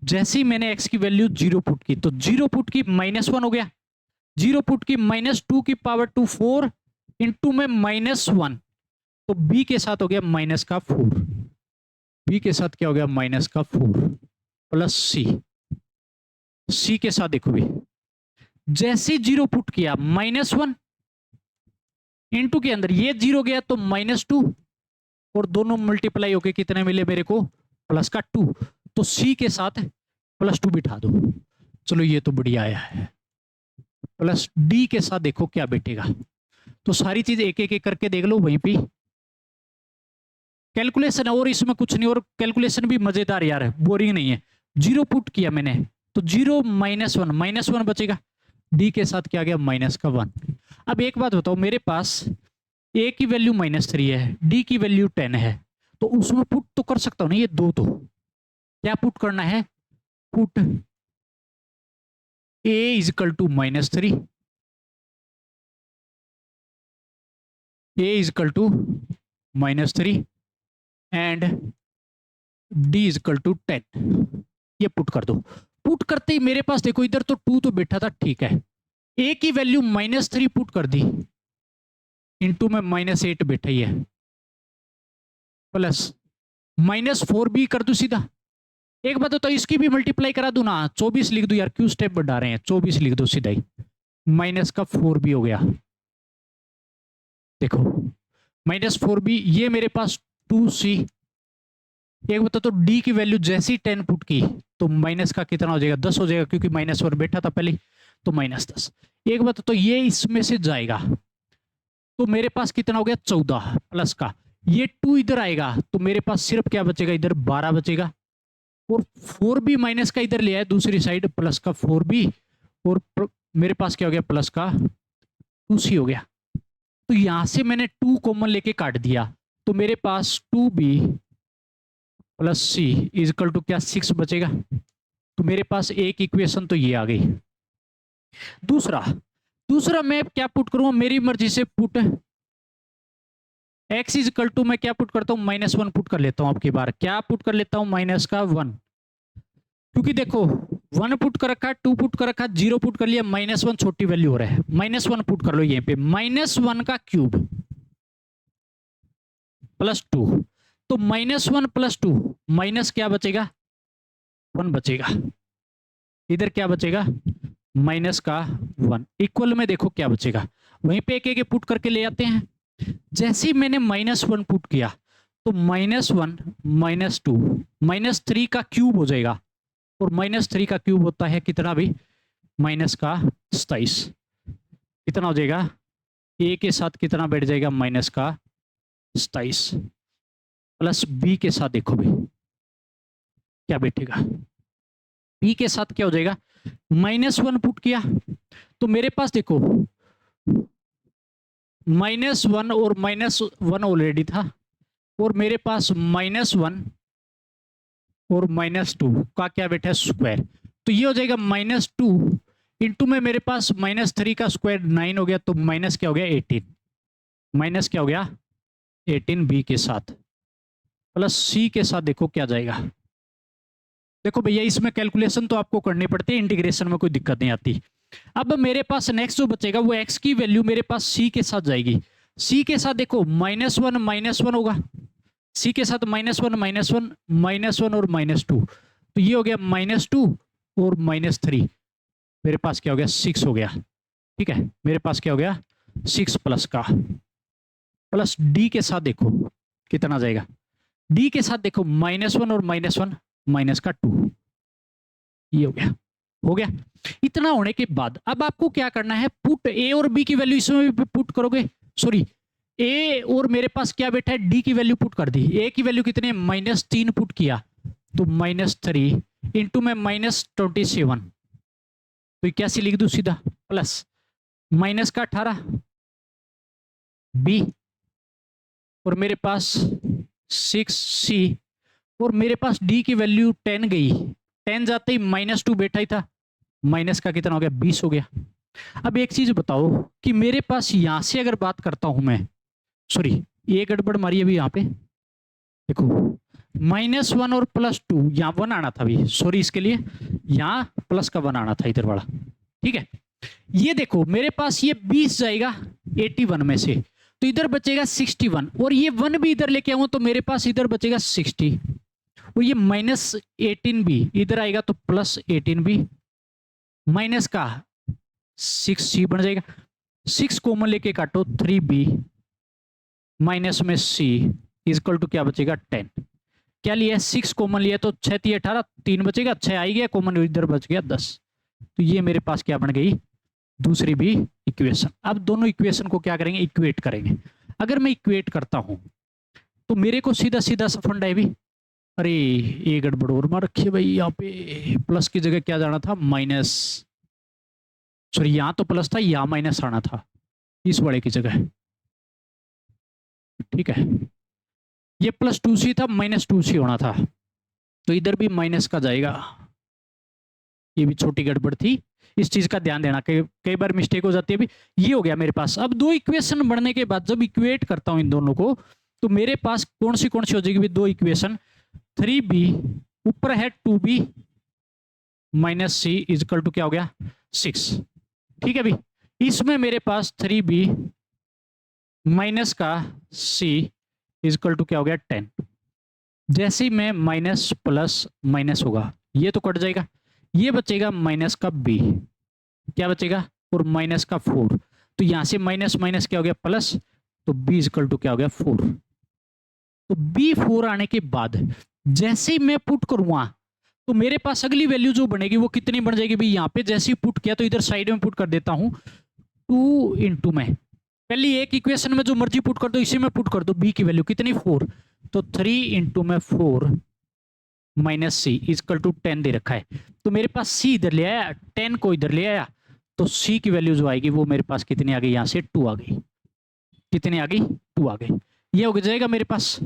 जैसे ही मैंने x की वैल्यू 0 पुट की, तो 0 पुट की -1 हो गया, 0 पुट की -2 की पावर 2 4 इंटू में -1, तो b के साथ हो गया माइनस का 4, b के साथ क्या हो गया, माइनस का 4, प्लस c के साथ देखो भी, जैसे 0 पुट किया -1 इंटू के अंदर ये 0 गया तो -2, और दोनों मल्टीप्लाई होके कितने मिले मेरे को, प्लस का 2, तो c के साथ +2 बिठा दो। चलो ये तो बढ़िया आया है। प्लस d के साथ देखो क्या बैठेगा, तो सारी चीज एक एक करके देख लो, वहीं पे कैलकुलेशन, और इसमें कुछ नहीं, और कैलकुलेशन भी मजेदार यार है, बोरिंग नहीं है। 0 पुट किया मैंने तो 0 -1 बचेगा, d के साथ क्या गया, माइनस का 1। अब एक बात बताओ, मेरे पास a की वैल्यू -3 है, d की वैल्यू 10 है, तो उसमें पुट तो कर सकता हूं ना, ये दो, तो क्या पुट करना है, put a equal to -3, a equal to -3 and d equal to 10, ये पुट कर दो। पुट करते ही मेरे पास देखो इधर तो 2 तो बैठा था, ठीक है, a की वैल्यू -3 पुट कर दी, इंटू में -8 बैठा ही है, प्लस -4 भी कर दू सीधा। एक बात तो इसकी भी मल्टीप्लाई करा दू ना, 24 लिख दू यार, क्यों स्टेप बढ़ा रहे हैं, 24 लिख दो सीधा ही, माइनस का 4 भी हो गया, देखो -4 भी, ये मेरे पास 2c। एक बता तो d की वैल्यू जैसी 10 पुट की तो माइनस का कितना हो जाएगा, 10 हो जाएगा, क्योंकि -1 बैठा था पहले, तो -10। एक बता तो ये इसमें से जाएगा, तो मेरे पास कितना हो गया, 14 प्लस का, ये 2 इधर आएगा तो मेरे पास सिर्फ क्या बचेगा, इधर 12 बचेगा, और 4 भी माइनस का इधर ले आया दूसरी साइड, प्लस का 4 भी, और मेरे पास क्या हो गया, प्लस का 2c हो गया। तो यहां से मैंने 2 कॉमन लेके काट दिया, तो मेरे पास 2b plus c equal to क्या, 6 बचेगा। तो मेरे पास एक इक्वेशन तो ये आ गई। दूसरा मैं क्या पुट करूंगा, मेरी मर्जी से पुट x इक्वल टू, मैं क्या पुट करता हूं, -1 पुट कर लेता हूं। आपकी बार क्या पुट कर लेता हूं, -1, क्योंकि देखो 1 पुट कर रखा है, 2 पुट कर रखा है, 0 पुट कर लिया, -1 छोटी वैल्यू हो रहा है, -1 पुट कर लो यहीं पे, -1 का क्यूब +2, तो -1 + 2 माइनस क्या बचेगा, 1 बचेगा, इधर क्या बचेगा माइनस का 1, इक्वल में देखो क्या बचेगा, वहीं पे एक एक पुट करके ले आते हैं। जैसे ही मैंने -1 पुट किया तो -1 -2 -3 का क्यूब हो जाएगा, और -3 का क्यूब होता है कितना भी -27, कितना हो जाएगा, a के साथ कितना बैठ जाएगा -27, प्लस b के साथ देखो भाई क्या बैठेगा, b के साथ क्या हो जाएगा, -1 पुट किया तो मेरे पास देखो -1 और -1 ऑलरेडी था, और मेरे पास -1 और -2 का क्या बैठा है स्क्वायर, तो ये हो जाएगा -2 इंटू में मेरे पास -3 का स्क्वायर 9 हो गया, तो माइनस क्या हो गया 18, माइनस क्या हो गया 18 बी के साथ, प्लस सी के साथ देखो क्या जाएगा। देखो भैया इसमें कैलकुलेशन तो आपको करनी पड़ती है, इंटीग्रेशन में कोई दिक्कत नहीं आती। अब मेरे पास नेक्स्ट जो बचेगा वो x की वैल्यू मेरे पास c के साथ जाएगी, c के साथ देखो -1 होगा, c के साथ -1 और -2, तो ये हो गया -2 और -3, मेरे पास क्या हो गया 6 हो गया, ठीक है, मेरे पास क्या हो गया 6 प्लस का, प्लस d के साथ देखो कितना जाएगा, d के साथ देखो -1 और -1 माइनस का 2, ये हो गया। इतना होने के बाद अब आपको क्या करना है, पुट a और b की वैल्यू इसमें भी पुट करोगे, सॉरी a और मेरे पास क्या बैठा है d की वैल्यू पुट कर दी, a की वैल्यू कितने -3 पुट किया तो -3 इंटू में -27, तो कैसे लिख दूं सीधा, प्लस माइनस का 18 b और मेरे पास 6c, और मेरे पास d की वैल्यू 10 गई, 10 जाते ही -2 बैठा ही था, माइनस का कितना हो गया 20 हो गया। अब एक चीज बताओ कि मेरे पास यहां से अगर बात करता हूं मैं, सॉरी ये गड़बड़ मारी अभी यहाँ पे देखो, -1 और +2 यहाँ 1 आना था अभी, सॉरी इसके लिए यहाँ प्लस का 1 आना था इधर वाला, ठीक है। ये देखो मेरे पास ये 20 जाएगा 81 में से, तो इधर बचेगा 61, और ये 1 भी इधर लेके आऊं तो मेरे पास इधर बचेगा 60, और ये -18 भी इधर आएगा तो +18 भी, माइनस का 6c बन जाएगा, 6 कॉमन लेके काटो 3b माइनस में c इक्वल टू क्या बचेगा 10, क्या लिया 6 कॉमन लिया तो 6 3 18, 3 बचेगा, 6 आई गया कॉमन, इधर बच गया 10, तो ये मेरे पास क्या बन गई दूसरी भी इक्वेशन। अब दोनों इक्वेशन को क्या करेंगे इक्वेट करेंगे, अगर मैं इक्वेट करता हूं तो मेरे को सीधा सीधा सा फंडा है भी, अरे ये गड़बड़ और मार रखी है भाई, यहाँ पे प्लस की जगह क्या जाना था माइनस, सॉरी यहाँ तो प्लस था यहाँ माइनस आना था इस बड़े की जगह, ठीक है, ये +2c था -2c होना था, तो इधर भी माइनस का जाएगा, ये भी छोटी गड़बड़ थी, इस चीज का ध्यान देना, कई बार मिस्टेक हो जाती है। अभी ये हो गया मेरे पास। अब दो इक्वेशन बनने के बाद जब इक्वेट करता हूं इन दोनों को, तो मेरे पास कौन सी हो जाएगी दो इक्वेशन, 3b ऊपर है 2b minus c is equal to क्या हो गया 6, ठीक है भाई। इसमें मेरे पास 3b माइनस का c इजकल टू क्या हो गया 10, जैसे ही मैं माइनस प्लस माइनस होगा ये तो कट जाएगा, ये बचेगा माइनस का b, क्या बचेगा, और माइनस का 4, तो यहां से माइनस माइनस क्या हो गया प्लस, तो b इजकल टू क्या हो गया 4, तो b 4 आने के बाद जैसे ही मैं पुट करूंगा तो मेरे पास अगली वैल्यू जो बनेगी वो कितनी बन जाएगी भाई, यहाँ पे जैसे ही पुट किया तो इधर साइड में पुट कर देता हूं 2 इंटू में पहली एक इक्वेशन में जो मर्जी पुट कर दो इसी में पुट कर दो, b की वैल्यू कितनी 4, तो 3 इंटू में 4 माइनस सी इजकल टू 10 दे रखा है, तो मेरे पास c इधर ले आया 10 को इधर ले आया, तो c की वैल्यू जो आएगी वो मेरे पास कितनी आ गई, यहाँ से 2 आ गई, कितनी आ गई 2 आ गई। ये हो जाएगा मेरे पास,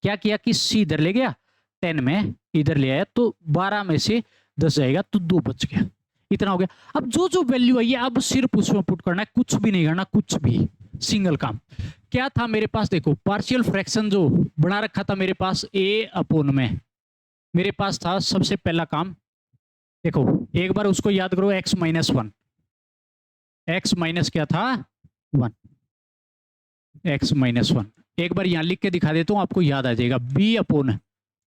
क्या किया कि c इधर ले गया 10 में इधर ले आया तो 12 में से 10 जाएगा तो 2 बच गया, इतना हो गया। अब जो जो वैल्यू आई है अब सिर्फ उसमें पुट करना है, कुछ भी नहीं करना, कुछ भी सिंगल काम। क्या था मेरे पास देखो पार्शियल फ्रैक्शन जो बना रखा था मेरे पास a अपॉन में, मेरे पास था सबसे पहला काम देखो एक बार उसको याद करो, x minus one, x minus क्या था 1, x माइनस वन। एक बार यहां लिख के दिखा देता हूं, आपको याद आ जाएगा। b upon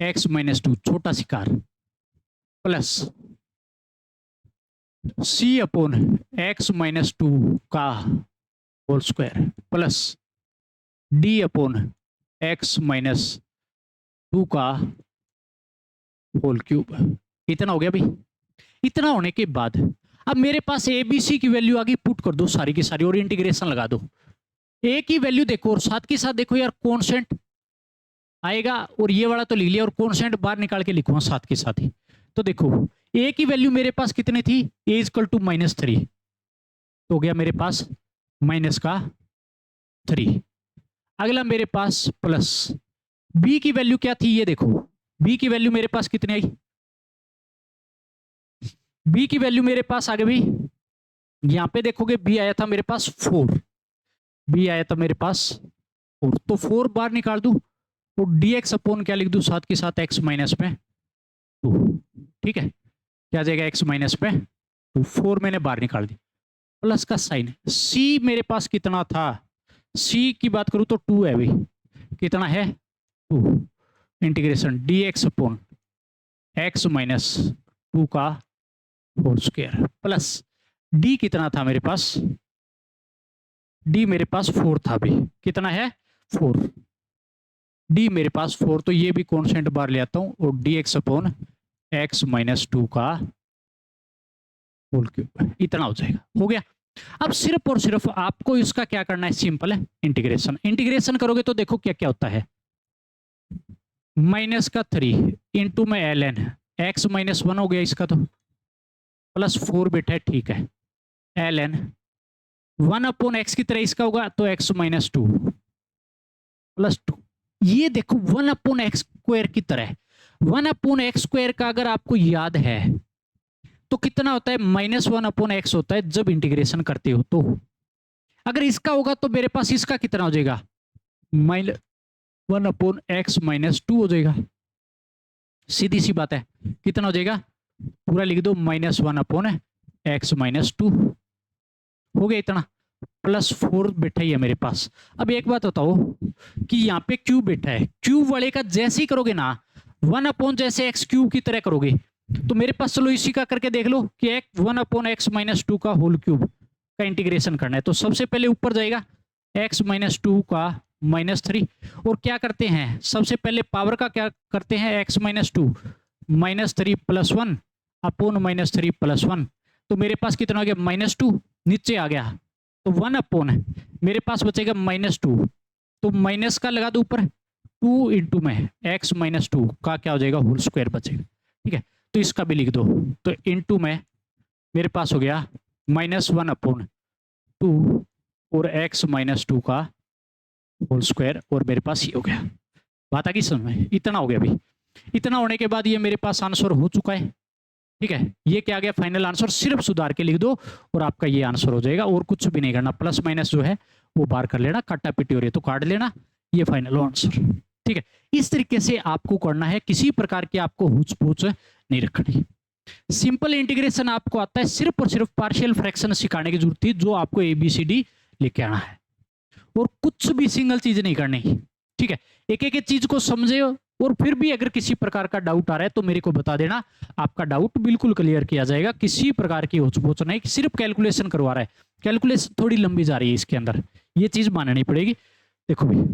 x minus two, छोटा शिकार, plus c upon x minus two का whole square, plus d upon x minus two का होल क्यूब। इतना हो गया भाई। इतना होने के बाद अब मेरे पास ए बी सी की वैल्यू आगे पुट कर दो सारी की सारी और इंटीग्रेशन लगा दो। ए की वैल्यू देखो और साथ के साथ देखो यार कॉन्स्टेंट आएगा, और ये वाला तो लिख लिया और कॉन्स्टेंट बाहर निकाल के लिखूंगा साथ के साथ ही। तो देखो ए की वैल्यू मेरे पास कितनी थी, ए इक्वल टू -3, तो हो गया मेरे पास माइनस का 3। अगला मेरे पास प्लस बी की वैल्यू क्या थी, ये देखो बी की वैल्यू मेरे पास कितनी आई, बी की वैल्यू मेरे पास आ गई भाई, यहां पे देखोगे बी आया था मेरे पास 4, बी आया था मेरे पास 4, तो 4 बाहर निकाल दूं तो dx अपॉन क्या लिख दूं साथ के साथ x माइनस में 2। ठीक है, क्या आ जाएगा x माइनस में 2, 4 मैंने बाहर निकाल दी, प्लस का साइन। c मेरे पास कितना था, c की बात करूं तो 2 है भाई, कितना है 2, integration dx upon x minus 2 का होल स्क्वायर, प्लस d कितना था मेरे पास, d मेरे पास 4 था भी, कितना है 4, d मेरे पास 4, तो ये भी कांस्टेंट बाहर ले आता हूं और dx अपॉन x माइनस 2 का होल क्यूब, इतना हो जाएगा। हो गया। अब सिर्फ और सिर्फ आपको इसका क्या करना है, सिंपल है इंटीग्रेशन। इंटीग्रेशन करोगे तो देखो क्या क्या होता है, माइनस का 3 इंटू में ln x माइनस 1 हो गया इसका, तो प्लस 4 बेटा है, ठीक है, ln 1 अपॉन x की तरह इसका होगा तो x माइनस 2 प्लस 2। ये देखो 1 अपॉन एक्स स्क्वायर की तरह, 1 अपॉन एक्स स्क्वायर का अगर आपको याद है तो कितना होता है, -1 अपॉन एक्स होता है जब इंटीग्रेशन करते हो। तो अगर इसका होगा तो मेरे पास इसका कितना हो जाएगा, -1 अपॉन एक्स माइनस 2 हो जाएगा। सीधी सी बात है, कितना हो जाएगा, पूरा लिख दो -1 अपॉन एक्स माइनस 2, हो गया इतना, प्लस 4 बैठा ही है मेरे पास। अब एक बात बताओ कि यहाँ पे क्यूब बैठा है, क्यूब वाले का जैसे ही करोगे ना 1 अपॉन जैसे एक्स क्यूब की तरह करोगे, तो मेरे पास चलो इसी का करके देख लो कि 1 अपॉन एक्स माइनस 2 का होल क्यूब का इंटीग्रेशन करना है। तो सबसे पहले ऊपर जाएगा एक्स माइनस 2 का -3, और क्या करते हैं सबसे पहले पावर का क्या करते हैं, x minus 2 -3 plus 1 upon -3 plus 1, तो मेरे पास कितना हो गया -2, नीचे आ गया तो 1 अपॉन मेरे पास बचेगा -2, तो माइनस का लगा दो ऊपर 2 इंटू में एक्स माइनस 2 का क्या हो जाएगा होल स्क्वायर बचेगा। ठीक है, तो इसका भी लिख दो, तो इंटू में मेरे पास हो गया -1 अपॉन 2 और एक्स माइनस 2 का होल स्क्वायर, और मेरे पास ये हो गया। बात आ गई समझ में, इतना हो गया भाई। इतना होने के बाद ये मेरे पास आंसर हो चुका है। ठीक है, ये क्या आ गया फाइनल आंसर, सिर्फ सुधार के लिख दो और आपका ये आंसर हो जाएगा, और कुछ भी नहीं करना। प्लस माइनस जो है वो बाहर कर लेना, काटा पिटी हो रही है तो काट लेना, ये फाइनल आंसर। ठीक है, इस तरीके से आपको करना है, किसी प्रकार की आपको हुच पूछ नहीं रखनी। सिंपल इंटीग्रेशन आपको आता है, सिर्फ और सिर्फ पार्शियल फ्रैक्शन सिखाने की जरूरत थी, जो आपको ABCD लेके आना है और कुछ भी सिंगल चीज नहीं करनी। ठीक है, एक एक चीज को समझे, और फिर भी अगर किसी प्रकार का डाउट आ रहा है तो मेरे को बता देना, आपका डाउट बिल्कुल क्लियर किया जाएगा। किसी प्रकार की होच नहीं, सिर्फ कैलकुलेशन करवा रहा है, कैलकुलेशन थोड़ी लंबी जा रही है इसके अंदर, ये चीज माननी पड़ेगी। देखो भाई,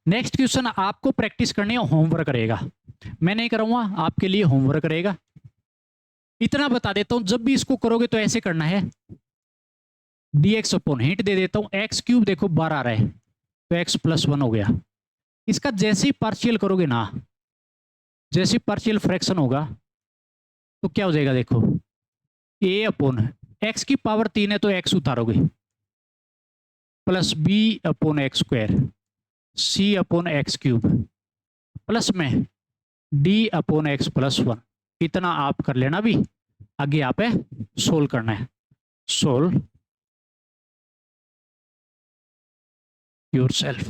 नेक्स्ट क्वेश्चन आपको प्रैक्टिस करनी है, होमवर्क रहेगा, मैं नहीं कराऊंगा, आपके लिए होमवर्क रहेगा। इतना बता देता हूं, जब भी इसको करोगे तो ऐसे करना है, dx अपॉन हिंट दे देता हूं, एक्स क्यूब देखो 12 आ रहा है तो x प्लस 1 हो गया। इसका जैसे ही पार्शियल करोगे ना, जैसे पार्शियल फ्रैक्शन होगा तो क्या हो जाएगा, देखो a अपॉन एक्स की पावर 3 है तो x उतारोगे, plus b upon x square, c upon x cube, plus में d अपॉन एक्स प्लस 1, इतना आप कर लेना भी। आगे आप है सोल्व करना है, सोल्व योरसेल्फ।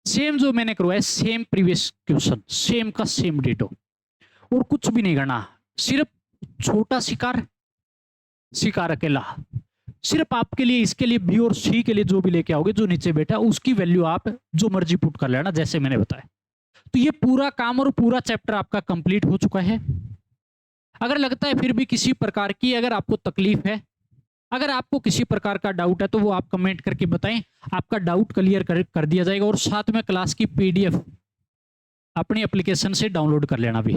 सेम जो मैंने करवाया, सेम प्रीवियस क्वेश्चन, सेम का सेम डिटो, और कुछ भी नहीं करना, सिर्फ छोटा शिकार, शिकार अकेला। सिर्फ आपके लिए, इसके लिए बी और सी के लिए जो भी लेके आओगे, जो नीचे बैठा उसकी वैल्यू आप जो मर्जी पुट कर लेना, जैसे मैंने बताया। तो ये पूरा काम और पूरा चैप्टर आपका कंप्लीट हो चुका है। अगर लगता है फिर भी किसी प्रकार की अगर आपको तकलीफ है, अगर आपको किसी प्रकार का डाउट है, तो वो आप कमेंट करके बताएं, आपका डाउट क्लियर कर दिया जाएगा। और साथ में क्लास की पीडीएफ अपनी एप्लीकेशन से डाउनलोड कर लेना भी,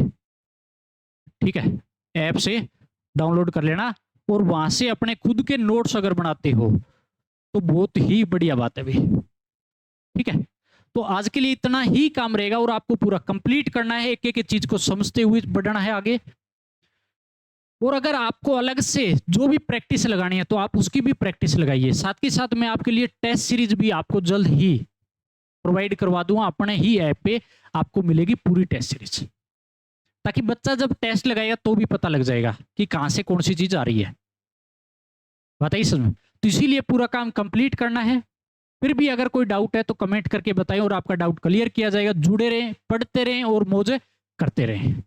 ठीक है, ऐप से डाउनलोड कर लेना। और वहां से अपने खुद के नोट्स अगर बनाते हो तो बहुत ही बढ़िया बात है भी, ठीक है। तो आज के लिए इतना ही काम रहेगा और आपको पूरा कंप्लीट करना है, एक एक चीज को समझते हुए बढ़ना है आगे। और अगर आपको अलग से जो भी प्रैक्टिस लगानी है तो आप उसकी भी प्रैक्टिस लगाइए। साथ के साथ मैं आपके लिए टेस्ट सीरीज भी आपको जल्द ही प्रोवाइड करवा दूंगा, अपने ही ऐप पे आपको मिलेगी पूरी टेस्ट सीरीज, ताकि बच्चा जब टेस्ट लगाएगा तो भी पता लग जाएगा कि कहां से कौन सी चीज आ रही है। बताइए समझ। तो इसीलिए पूरा काम कंप्लीट करना है। फिर भी अगर कोई डाउट है तो कमेंट करके बताएं और आपका डाउट क्लियर किया जाएगा। जुड़े रहें, पढ़ते रहें और मौज करते रहें।